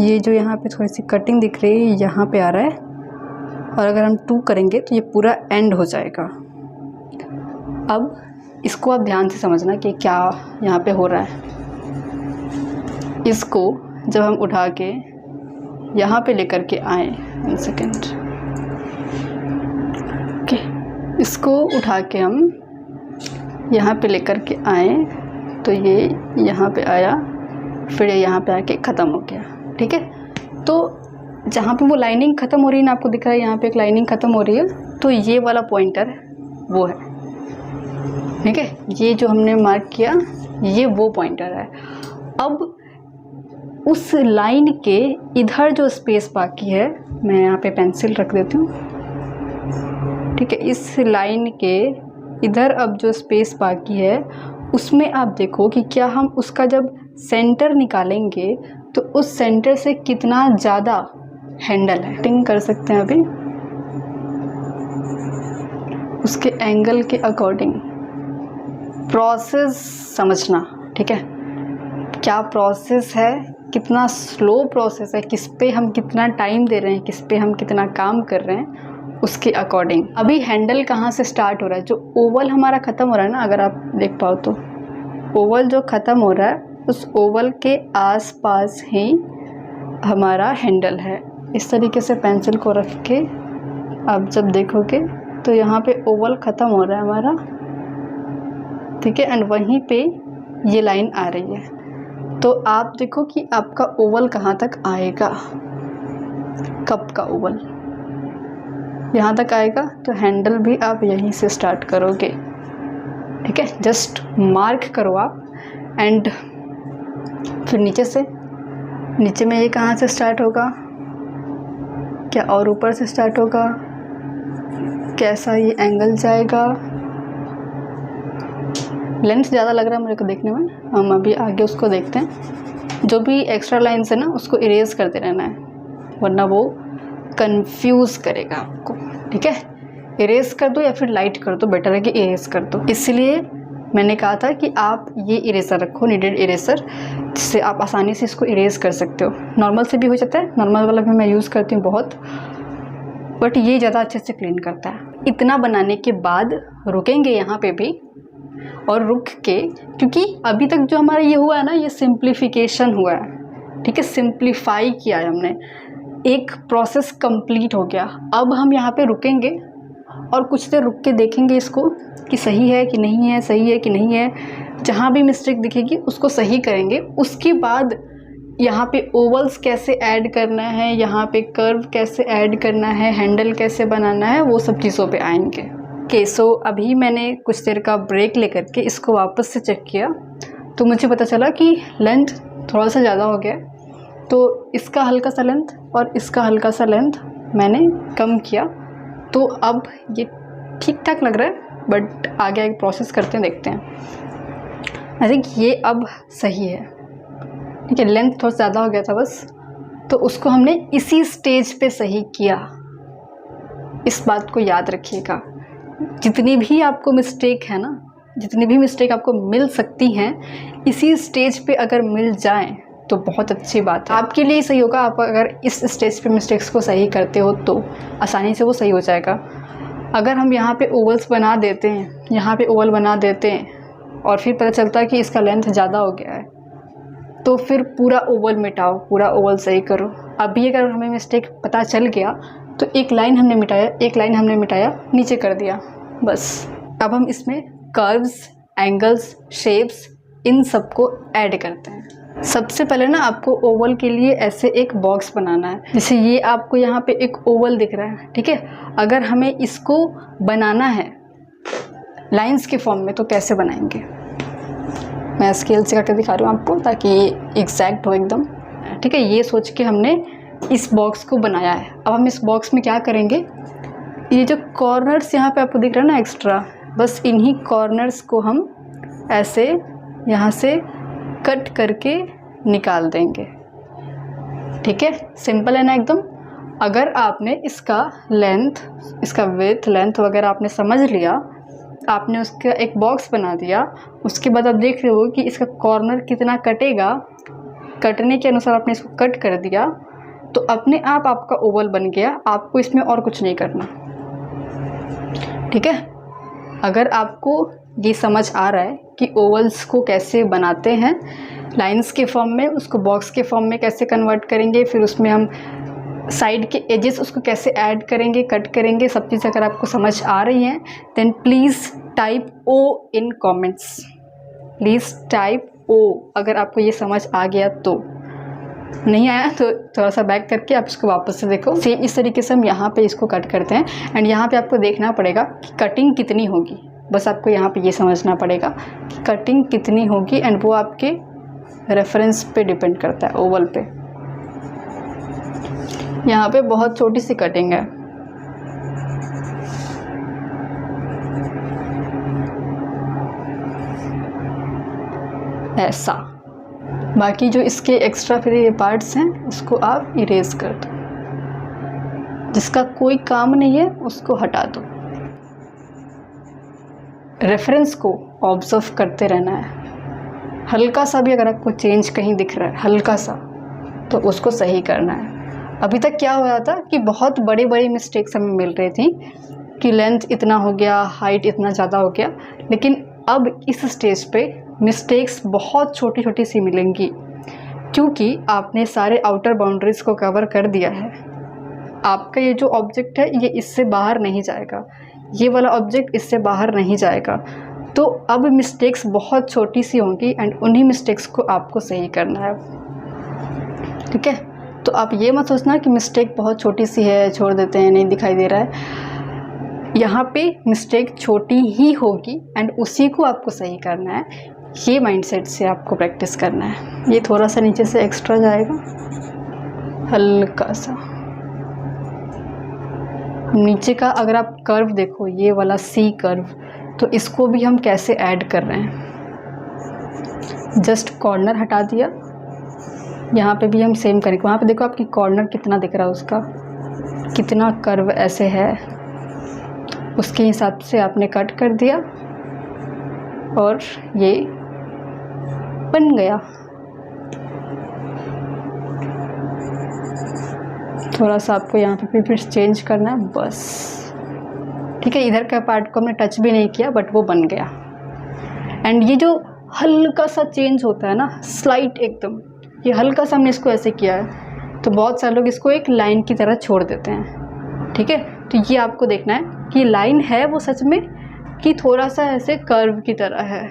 ये जो यहाँ पे थोड़ी सी कटिंग दिख रही है यहाँ पे आ रहा है, और अगर हम 2 करेंगे तो ये पूरा एंड हो जाएगा। अब इसको आप ध्यान से समझना कि क्या यहाँ पे हो रहा है। इसको जब हम उठा के यहाँ पे लेकर के आए, 1 सेकेंड, ओके, इसको उठा के हम यहाँ पे लेकर के आए तो ये यहाँ पे आया, फिर ये यहाँ पे आके ख़त्म हो गया। ठीक है, तो जहाँ पे वो लाइनिंग ख़त्म हो रही है ना, आपको दिख रहा है यहाँ पे एक लाइनिंग ख़त्म हो रही है, तो ये वाला पॉइंटर वो है। ठीक है, ये जो हमने मार्क किया ये वो पॉइंटर है। अब उस लाइन के इधर जो स्पेस बाकी है, मैं यहाँ पे पेंसिल रख देती हूँ। ठीक है, इस लाइन के इधर अब जो स्पेस बाकी है उसमें आप देखो कि क्या हम उसका जब सेंटर निकालेंगे तो उस सेंटर से कितना ज़्यादा हैंडल है। कटिंग कर सकते हैं अभी उसके एंगल के अकॉर्डिंग। प्रोसेस समझना, ठीक है, क्या प्रोसेस है, कितना स्लो प्रोसेस है, किस पे हम कितना टाइम दे रहे हैं, किस पे हम कितना काम कर रहे हैं, उसके अकॉर्डिंग। अभी हैंडल कहाँ से स्टार्ट हो रहा है, जो ओवल हमारा ख़त्म हो रहा है ना, अगर आप देख पाओ तो ओवल जो ख़त्म हो रहा है उस ओवल के आसपास ही हमारा हैंडल है। इस तरीके से पेंसिल को रख के आप जब देखोगे तो यहाँ पे ओवल ख़त्म हो रहा है हमारा। ठीक है, एंड वहीं पे ये लाइन आ रही है। तो आप देखो कि आपका ओवल कहाँ तक आएगा, कप का ओवल यहाँ तक आएगा, तो हैंडल भी आप यहीं से स्टार्ट करोगे। ठीक है, जस्ट मार्क करो आप, एंड फिर नीचे से, नीचे में ये कहाँ से स्टार्ट होगा, क्या और ऊपर से स्टार्ट होगा, कैसा ये एंगल जाएगा। लेंथ ज़्यादा लग रहा है मेरे को देखने में, हम अभी आगे उसको देखते हैं। जो भी एक्स्ट्रा लाइन्स है ना उसको इरेज करते रहना है, वरना वो कंफ्यूज करेगा आपको। ठीक है, इरेज कर दो या फिर लाइट कर दो, बेटर है कि इरेज कर दो। इसलिए मैंने कहा था कि आप ये इरेजर रखो, नीडेड इरेजर, जिससे आप आसानी से इसको इरेज कर सकते हो। नॉर्मल से भी हो जाता है, नॉर्मल वाला भी मैं यूज़ करती हूँ बहुत, बट ये ज़्यादा अच्छे से क्लीन करता है। इतना बनाने के बाद रुकेंगे यहाँ पे भी, और रुक के, क्योंकि अभी तक जो हमारा ये हुआ है ना, ये सिंप्लीफिकेशन हुआ है। ठीक है, सिंप्लीफाई किया है हमने, एक प्रोसेस कंप्लीट हो गया। अब हम यहाँ पे रुकेंगे और कुछ देर रुक के देखेंगे इसको कि सही है कि नहीं है, सही है कि नहीं है। जहाँ भी मिस्टेक दिखेगी उसको सही करेंगे। उसके बाद यहाँ पे ओवल्स कैसे ऐड करना है, यहाँ पे कर्व कैसे ऐड करना है, हैंडल कैसे बनाना है, वो सब चीज़ों पे आएंगे। ओके, सो अभी मैंने कुछ देर का ब्रेक लेकर के इसको वापस से चेक किया तो मुझे पता चला कि लेंथ थोड़ा सा ज़्यादा हो गया, तो इसका हल्का सा लेंथ और इसका हल्का सा लेंथ मैंने कम किया। तो अब ये ठीक ठाक लग रहा है, बट आगे एक प्रोसेस करते हैं, देखते हैं। आई थिंक ये अब सही है। ठीक है, लेंथ थोड़ा ज़्यादा हो गया था बस, तो उसको हमने इसी स्टेज पे सही किया। इस बात को याद रखिएगा, जितनी भी आपको मिस्टेक है ना, जितनी भी मिस्टेक आपको मिल सकती हैं, इसी स्टेज पे अगर मिल जाएं तो बहुत अच्छी बात है, आपके लिए सही होगा। आप अगर इस स्टेज पे मिस्टेक्स को सही करते हो तो आसानी से वो सही हो जाएगा। अगर हम यहाँ पे ओवल्स बना देते हैं, यहाँ पे ओवल बना देते हैं और फिर पता चलता है कि इसका लेंथ ज़्यादा हो गया है, तो फिर पूरा ओवल मिटाओ, पूरा ओवल सही करो। अभी अगर हमें मिस्टेक पता चल गया तो एक लाइन हमने मिटाया, एक लाइन हमने मिटाया, नीचे कर दिया, बस। अब हम इसमें कर्व्स, एंगल्स, शेप्स, इन सबको ऐड करते हैं। सबसे पहले ना आपको ओवल के लिए ऐसे एक बॉक्स बनाना है। जैसे ये आपको यहाँ पे एक ओवल दिख रहा है, ठीक है। अगर हमें इसको बनाना है लाइंस के फॉर्म में, तो कैसे बनाएंगे। मैं स्केल से करके दिखा रही हूँ आपको ताकि एग्जैक्ट हो एकदम। ठीक है, ये सोच के हमने इस बॉक्स को बनाया है। अब हम इस बॉक्स में क्या करेंगे, ये जो कॉर्नर्स यहाँ पे आपको दिख रहा है ना एक्स्ट्रा, बस इन्हीं कॉर्नर्स को हम ऐसे यहाँ से कट करके निकाल देंगे। ठीक है, सिंपल है ना एकदम। अगर आपने इसका लेंथ, इसका विड्थ, लेंथ वगैरह आपने समझ लिया, आपने उसका एक बॉक्स बना दिया, उसके बाद आप देख रहे हो कि इसका कॉर्नर कितना कटेगा, कटने के अनुसार आपने इसको कट कर दिया, तो अपने आप आपका ओवल बन गया। आपको इसमें और कुछ नहीं करना। ठीक है, अगर आपको ये समझ आ रहा है कि ओवल्स को कैसे बनाते हैं लाइंस के फॉर्म में, उसको बॉक्स के फॉर्म में कैसे कन्वर्ट करेंगे, फिर उसमें हम साइड के एजेस उसको कैसे ऐड करेंगे, कट करेंगे, सब चीज़ अगर आपको समझ आ रही हैं then please type O in comments. Please type O अगर आपको ये समझ आ गया। तो नहीं आया तो थोड़ा सा बैक करके आप इसको वापस से देखो। सेम इस तरीके से हम यहाँ पे इसको कट करते हैं एंड यहाँ पे आपको देखना पड़ेगा कि कटिंग कितनी होगी। बस आपको यहाँ पे ये समझना पड़ेगा कि कटिंग कितनी होगी एंड वो आपके रेफरेंस पे डिपेंड करता है, ओवल पे। यहाँ पे बहुत छोटी सी कटिंग है, ऐसा। बाकी जो इसके एक्स्ट्रा फिर ये पार्ट्स हैं उसको आप इरेज कर दो, जिसका कोई काम नहीं है उसको हटा दो। रेफरेंस को ऑब्जर्व करते रहना है। हल्का सा भी अगर आपको चेंज कहीं दिख रहा है, हल्का सा, तो उसको सही करना है। अभी तक क्या हो रहा था कि बहुत बड़े बड़े मिस्टेक्स हमें मिल रही थी कि लेंथ इतना हो गया, हाइट इतना ज़्यादा हो गया, लेकिन अब इस स्टेज पे मिस्टेक्स बहुत छोटी छोटी सी मिलेंगी, क्योंकि आपने सारे आउटर बाउंड्रीज़ को कवर कर दिया है। आपका ये जो ऑब्जेक्ट है ये इससे बाहर नहीं जाएगा, ये वाला ऑब्जेक्ट इससे बाहर नहीं जाएगा। तो अब मिस्टेक्स बहुत छोटी सी होंगी एंड उन्हीं मिस्टेक्स को आपको सही करना है। ठीक है, तो आप ये मत सोचना कि मिस्टेक बहुत छोटी सी है, छोड़ देते हैं, नहीं दिखाई दे रहा है। यहाँ पे मिस्टेक छोटी ही होगी एंड उसी को आपको सही करना है। ये माइंडसेट से आपको प्रैक्टिस करना है। ये थोड़ा सा नीचे से एक्स्ट्रा जाएगा, हल्का सा नीचे का। अगर आप कर्व देखो, ये वाला सी कर्व, तो इसको भी हम कैसे ऐड कर रहे हैं। जस्ट कॉर्नर हटा दिया, यहाँ पे भी हम सेम करेंगे। वहाँ पे देखो आपकी कॉर्नर कितना दिख रहा है, उसका कितना कर्व ऐसे है, उसके हिसाब से आपने कट कर दिया और ये बन गया। थोड़ा सा आपको यहाँ पे फिर चेंज करना है बस। ठीक है, इधर का पार्ट को हमने टच भी नहीं किया बट वो बन गया। एंड ये जो हल्का सा चेंज होता है ना, स्लाइट एकदम, ये हल्का सा हमने इसको ऐसे किया है, तो बहुत सारे लोग इसको एक लाइन की तरह छोड़ देते हैं। ठीक है, तो ये आपको देखना है कि लाइन है वो सच में कि थोड़ा सा ऐसे कर्व की तरह है।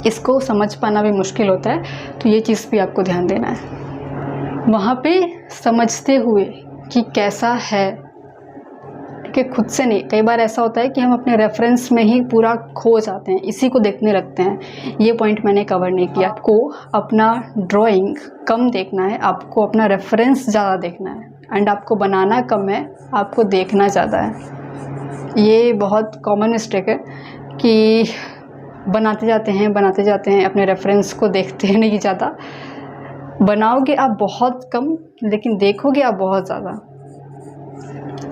इसको समझ पाना भी मुश्किल होता है, तो ये चीज़ भी आपको ध्यान देना है। वहाँ पे समझते हुए कि कैसा है, ठीक है, खुद से नहीं। कई बार ऐसा होता है कि हम अपने रेफरेंस में ही पूरा खो जाते हैं, इसी को देखने लगते हैं। ये पॉइंट मैंने कवर नहीं किया। आपको अपना ड्राइंग कम देखना है, आपको अपना रेफरेंस ज़्यादा देखना है एंड आपको बनाना कम है, आपको देखना ज़्यादा है। ये बहुत कॉमन मिस्टेक है कि बनाते जाते हैं, अपने रेफरेंस को देखते हैं नहीं ज़्यादा। बनाओगे आप बहुत कम, लेकिन देखोगे आप बहुत ज़्यादा।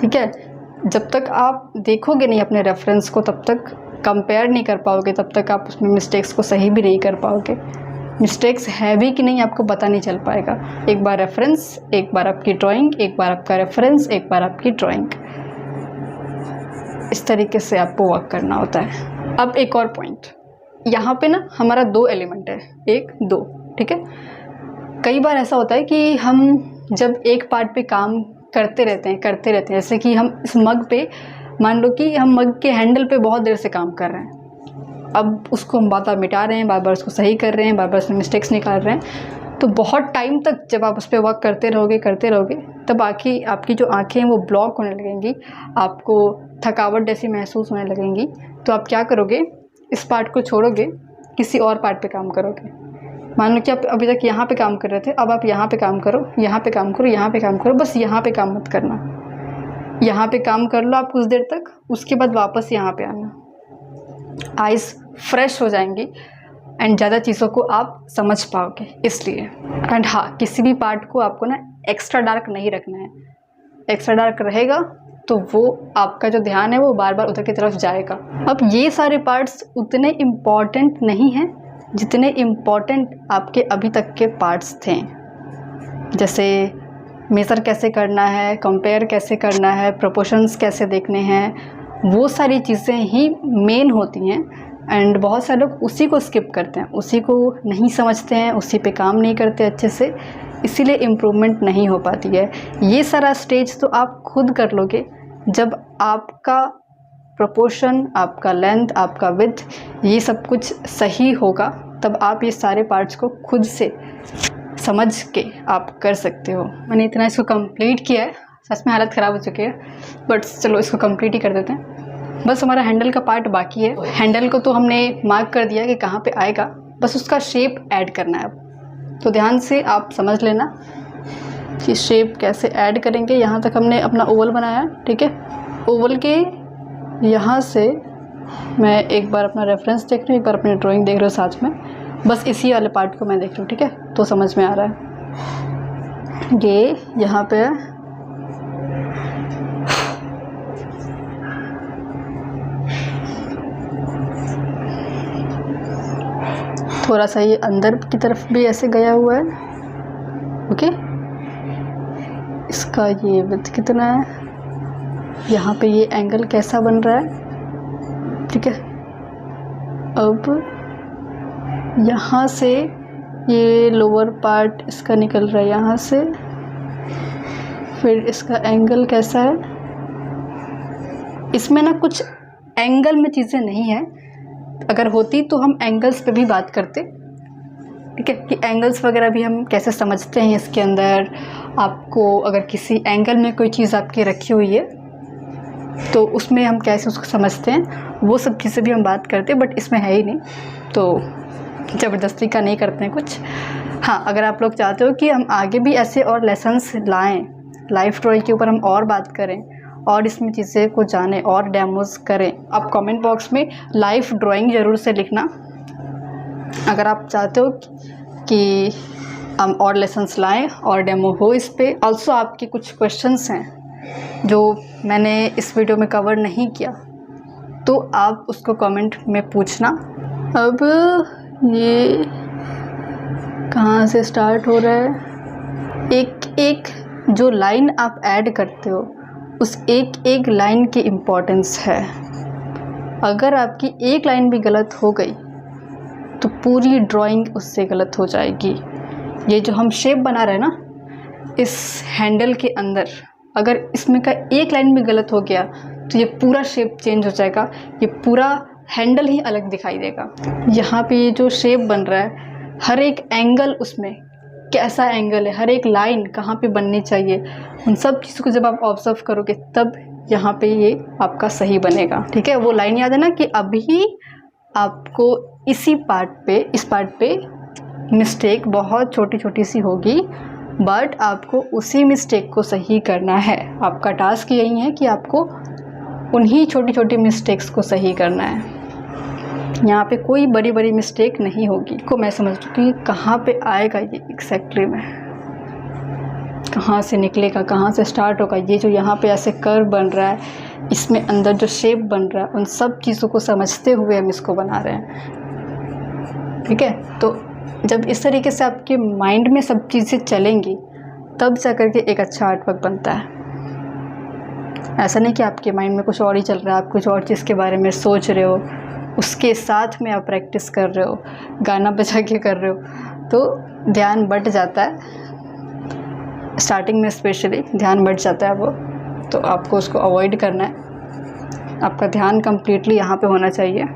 ठीक है, जब तक आप देखोगे नहीं अपने रेफरेंस को, तब तक कंपेयर नहीं कर पाओगे, तब तक आप उसमें मिस्टेक्स को सही भी नहीं कर पाओगे। मिस्टेक्स है भी कि नहीं आपको पता नहीं चल पाएगा। एक बार रेफरेंस, एक बार आपकी ड्राइंग, एक बार आपका रेफरेंस, एक बार आपकी ड्राइंग। इस तरीके से आपको वर्क करना होता है। अब एक और पॉइंट, यहाँ पे ना हमारा 2 एलिमेंट है, 1 2। ठीक है, कई बार ऐसा होता है कि हम जब एक पार्ट पे काम करते रहते हैं, जैसे कि हम इस मग पे, मान लो कि हम मग के हैंडल पे बहुत देर से काम कर रहे हैं। अब उसको हम बार बार मिटा रहे हैं, बार बार उसको सही कर रहे हैं, बार बार उसमें मिस्टेक्स निकाल रहे हैं। तो बहुत टाइम तक जब आप उस पर वर्क करते रहोगे, तब आपकी जो आँखें हैं वो ब्लॉक होने लगेंगी, आपको थकावट जैसी महसूस होने लगेंगी। तो आप क्या करोगे, इस पार्ट को छोड़ोगे, किसी और पार्ट पे काम करोगे। मान लो कि आप अभी तक यहाँ पे काम कर रहे थे, अब आप यहाँ पे काम करो, यहाँ पे काम करो, यहाँ पे काम करो, बस यहाँ पे काम मत करना। यहाँ पे काम कर लो आप कुछ देर तक, उसके बाद वापस यहाँ पे आना। आइज़ फ्रेश हो जाएंगी एंड ज़्यादा चीज़ों को आप समझ पाओगे इसलिए। एंड हाँ, किसी भी पार्ट को आपको ना एक्स्ट्रा डार्क नहीं रखना है। एक्स्ट्रा डार्क रहेगा तो वो आपका जो ध्यान है वो बार बार उधर की तरफ जाएगा। अब ये सारे पार्ट्स उतने इम्पॉर्टेंट नहीं हैं जितने इम्पॉर्टेंट आपके अभी तक के पार्ट्स थे। जैसे मेज़र कैसे करना है, कंपेयर कैसे करना है, प्रोपोर्शंस कैसे देखने हैं, वो सारी चीज़ें ही मेन होती हैं। एंड बहुत सारे लोग उसी को स्किप करते हैं, उसी को नहीं समझते हैं, उसी पे काम नहीं करते अच्छे से, इसीलिए इम्प्रूवमेंट नहीं हो पाती है। ये सारा स्टेज तो आप खुद कर लोगे जब आपका प्रोपोर्शन, आपका लेंथ, आपका विड्थ, ये सब कुछ सही होगा, तब आप ये सारे पार्ट्स को खुद से समझ के आप कर सकते हो। मैंने इतना इसको कंप्लीट किया है, सच में हालत ख़राब हो चुकी है, बट चलो इसको कंप्लीट ही कर देते हैं। बस हमारा हैंडल का पार्ट बाकी है। हैंडल को तो हमने मार्क कर दिया कि कहाँ पे आएगा, बस उसका शेप ऐड करना है। अब तो ध्यान से आप समझ लेना कि शेप कैसे ऐड करेंगे। यहाँ तक हमने अपना ओवल बनाया, ठीक है। ओवल के यहाँ से मैं एक बार अपना रेफरेंस देख रही हूँ, एक बार अपनी ड्राइंग देख रही हूँ साथ में, बस इसी वाले पार्ट को मैं देख रही हूँ, ठीक है। तो समझ में आ रहा है ये यहाँ पे है। थोड़ा सा ये अंदर की तरफ भी ऐसे गया हुआ है, ओके। इसका ये विड्थ कितना है, यहाँ पे ये एंगल कैसा बन रहा है, ठीक है। अब यहाँ से ये लोअर पार्ट इसका निकल रहा है यहाँ से, फिर इसका एंगल कैसा है। इसमें ना कुछ एंगल में चीज़ें नहीं है, अगर होती तो हम एंगल्स पे भी बात करते, ठीक है, कि एंगल्स वगैरह भी हम कैसे समझते हैं इसके अंदर। आपको अगर किसी एंगल में कोई चीज़ आपकी रखी हुई है तो उसमें हम कैसे उसको समझते हैं, वो सब चीज़ें भी हम बात करते हैं, बट इसमें है ही नहीं, तो ज़बरदस्ती का नहीं करते हैं कुछ। हाँ, अगर आप लोग चाहते हो कि हम आगे भी ऐसे और लेसन्स लाएँ, लाइफ ड्राइंग के ऊपर हम और बात करें और इसमें चीज़ें को जाने और डेमोज़ करें, आप कमेंट बॉक्स में लाइफ ड्राइंग ज़रूर से लिखना। अगर आप चाहते हो कि हम और लेसन्स लाएं और डेमो हो इस पे। ऑल्सो आपके कुछ क्वेश्चंस हैं जो मैंने इस वीडियो में कवर नहीं किया, तो आप उसको कमेंट में पूछना। अब ये कहाँ से स्टार्ट हो रहा है, एक एक जो लाइन आप ऐड करते हो उस एक एक लाइन की इम्पोर्टेंस है। अगर आपकी एक लाइन भी गलत हो गई तो पूरी ड्राइंग उससे गलत हो जाएगी। ये जो हम शेप बना रहे हैं ना इस हैंडल के अंदर, अगर इसमें का एक लाइन भी गलत हो गया तो ये पूरा शेप चेंज हो जाएगा, ये पूरा हैंडल ही अलग दिखाई देगा। यहाँ पे ये जो शेप बन रहा है, हर एक एंगल उसमें कैसा एंगल है, हर एक लाइन कहाँ पे बननी चाहिए, उन सब चीज़ों को जब आप ऑब्जर्व करोगे तब यहाँ पे ये आपका सही बनेगा, ठीक है। वो लाइन याद है ना कि अभी आपको इसी पार्ट पे, इस पार्ट पे मिस्टेक बहुत छोटी छोटी सी होगी, बट आपको उसी मिस्टेक को सही करना है। आपका टास्क यही है कि आपको उन्हीं छोटी छोटी मिस्टेक्स को सही करना है। यहाँ पे कोई बड़ी बड़ी मिस्टेक नहीं होगी। को मैं समझ चुकी हूँ कहाँ पे आएगा ये एग्जैक्टली में, कहाँ से निकलेगा, कहाँ से स्टार्ट होगा। ये जो यहाँ पे ऐसे कर्व बन रहा है, इसमें अंदर जो शेप बन रहा है, उन सब चीज़ों को समझते हुए हम इसको बना रहे हैं, ठीक है। तो जब इस तरीके से आपके माइंड में सब चीज़ें चलेंगी तब जा कर के एक अच्छा आर्टवर्क बनता है। ऐसा नहीं कि आपके माइंड में कुछ और ही चल रहा है, आप कुछ और चीज़ के बारे में सोच रहे हो, उसके साथ में आप प्रैक्टिस कर रहे हो, गाना बजा के कर रहे हो, तो ध्यान बट जाता है। स्टार्टिंग में स्पेशली ध्यान बट जाता है वो, तो आपको उसको अवॉइड करना है। आपका ध्यान कम्प्लीटली यहाँ पे होना चाहिए,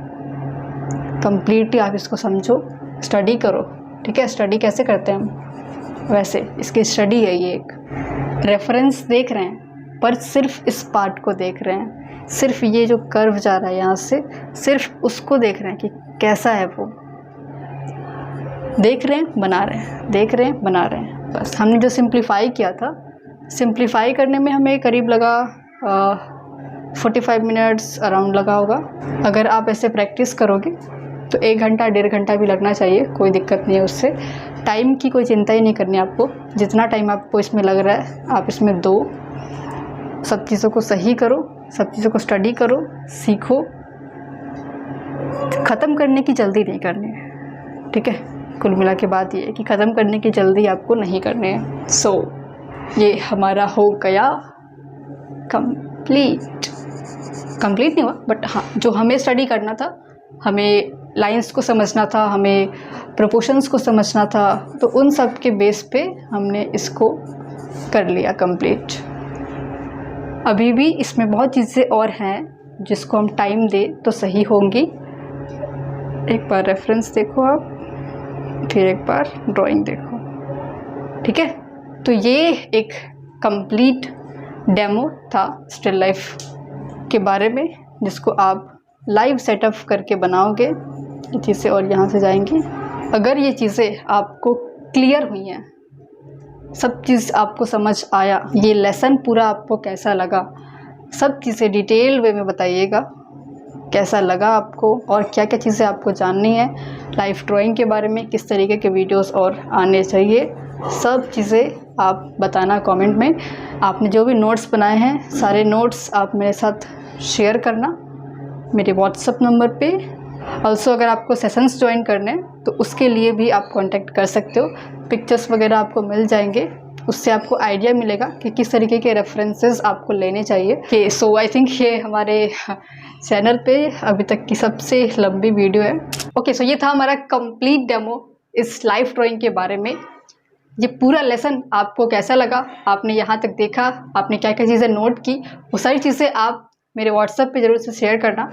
कम्प्लीटली आप इसको समझो, स्टडी करो, ठीक है। स्टडी कैसे करते हैं हम, वैसे इसकी स्टडी है। ये एक रेफरेंस देख रहे हैं पर सिर्फ इस पार्ट को देख रहे हैं, सिर्फ ये जो कर्व जा रहा है यहाँ से, सिर्फ उसको देख रहे हैं कि कैसा है वो। देख रहे हैं, बना रहे हैं, देख रहे हैं, बना रहे हैं। बस हमने जो सिंप्लीफाई किया था, सिंप्लीफाई करने में हमें करीब लगा 45 मिनट्स अराउंड लगा होगा। अगर आप ऐसे प्रैक्टिस करोगे तो 1 घंटा 1.5 घंटा भी लगना चाहिए, कोई दिक्कत नहीं है उससे। टाइम की कोई चिंता ही नहीं करनी आपको, जितना टाइम आपको इसमें लग रहा है आप इसमें दो। सब चीज़ों को सही करो, सब चीज़ों को स्टडी करो, सीखो। ख़त्म करने की जल्दी नहीं करनी है, ठीक है। कुल मिला के बात ये है कि ख़त्म करने की जल्दी आपको नहीं करनी है। सो ये हमारा हो गया कंप्लीट नहीं हुआ, बट हाँ, जो हमें स्टडी करना था, हमें लाइंस को समझना था, हमें प्रोपोर्शंस को समझना था, तो उन सब के बेस पे हमने इसको कर लिया कंप्लीट। अभी भी इसमें बहुत चीज़ें और हैं जिसको हम टाइम दे तो सही होंगी। एक बार रेफरेंस देखो आप, फिर एक बार ड्राइंग देखो, ठीक है। तो ये एक कंप्लीट डेमो था स्टिल लाइफ के बारे में, जिसको आप लाइव सेटअप करके बनाओगे। ये चीज़ें और यहाँ से जाएंगी। अगर ये चीज़ें आपको क्लियर हुई हैं, सब चीज़ आपको समझ आया, ये लेसन पूरा आपको कैसा लगा, सब चीज़ें डिटेल वे में बताइएगा कैसा लगा आपको, और क्या क्या चीज़ें आपको जाननी है लाइफ ड्राइंग के बारे में, किस तरीके के वीडियोस और आने चाहिए, सब चीज़ें आप बताना कमेंट में। आपने जो भी नोट्स बनाए हैं, सारे नोट्स आप मेरे साथ शेयर करना मेरे व्हाट्सएप नंबर पे। ऑल्सो अगर आपको सेशंस ज्वाइन करने हैं तो उसके लिए भी आप कांटेक्ट कर सकते हो। पिक्चर्स वगैरह आपको मिल जाएंगे, उससे आपको आइडिया मिलेगा कि किस तरीके के रेफरेंसेस आपको लेने चाहिए। कि सो आई थिंक ये हमारे चैनल पे अभी तक की सबसे लंबी वीडियो है। ओके, सो ये था हमारा कंप्लीट डेमो इस लाइफ ड्राइंग के बारे में। ये पूरा लेसन आपको कैसा लगा, आपने यहाँ तक देखा, आपने क्या क्या चीज़ें नोट की, वो सारी चीज़ें आप मेरे व्हाट्सएप पे ज़रूर से शेयर करना।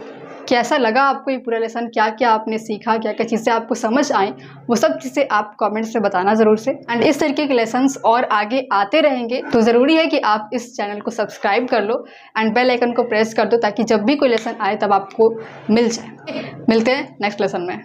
कैसा लगा आपको ये पूरा लेसन, क्या क्या आपने सीखा, क्या क्या चीज़ें आपको समझ आएँ, वो सब चीज़ें आप कमेंट्स में बताना ज़रूर से। एंड इस तरीके के लेसन्स और आगे आते रहेंगे, तो ज़रूरी है कि आप इस चैनल को सब्सक्राइब कर लो एंड बेल आइकन को प्रेस कर दो, ताकि जब भी कोई लेसन आए तब आपको मिल जाए। मिलते हैं नेक्स्ट लेसन में।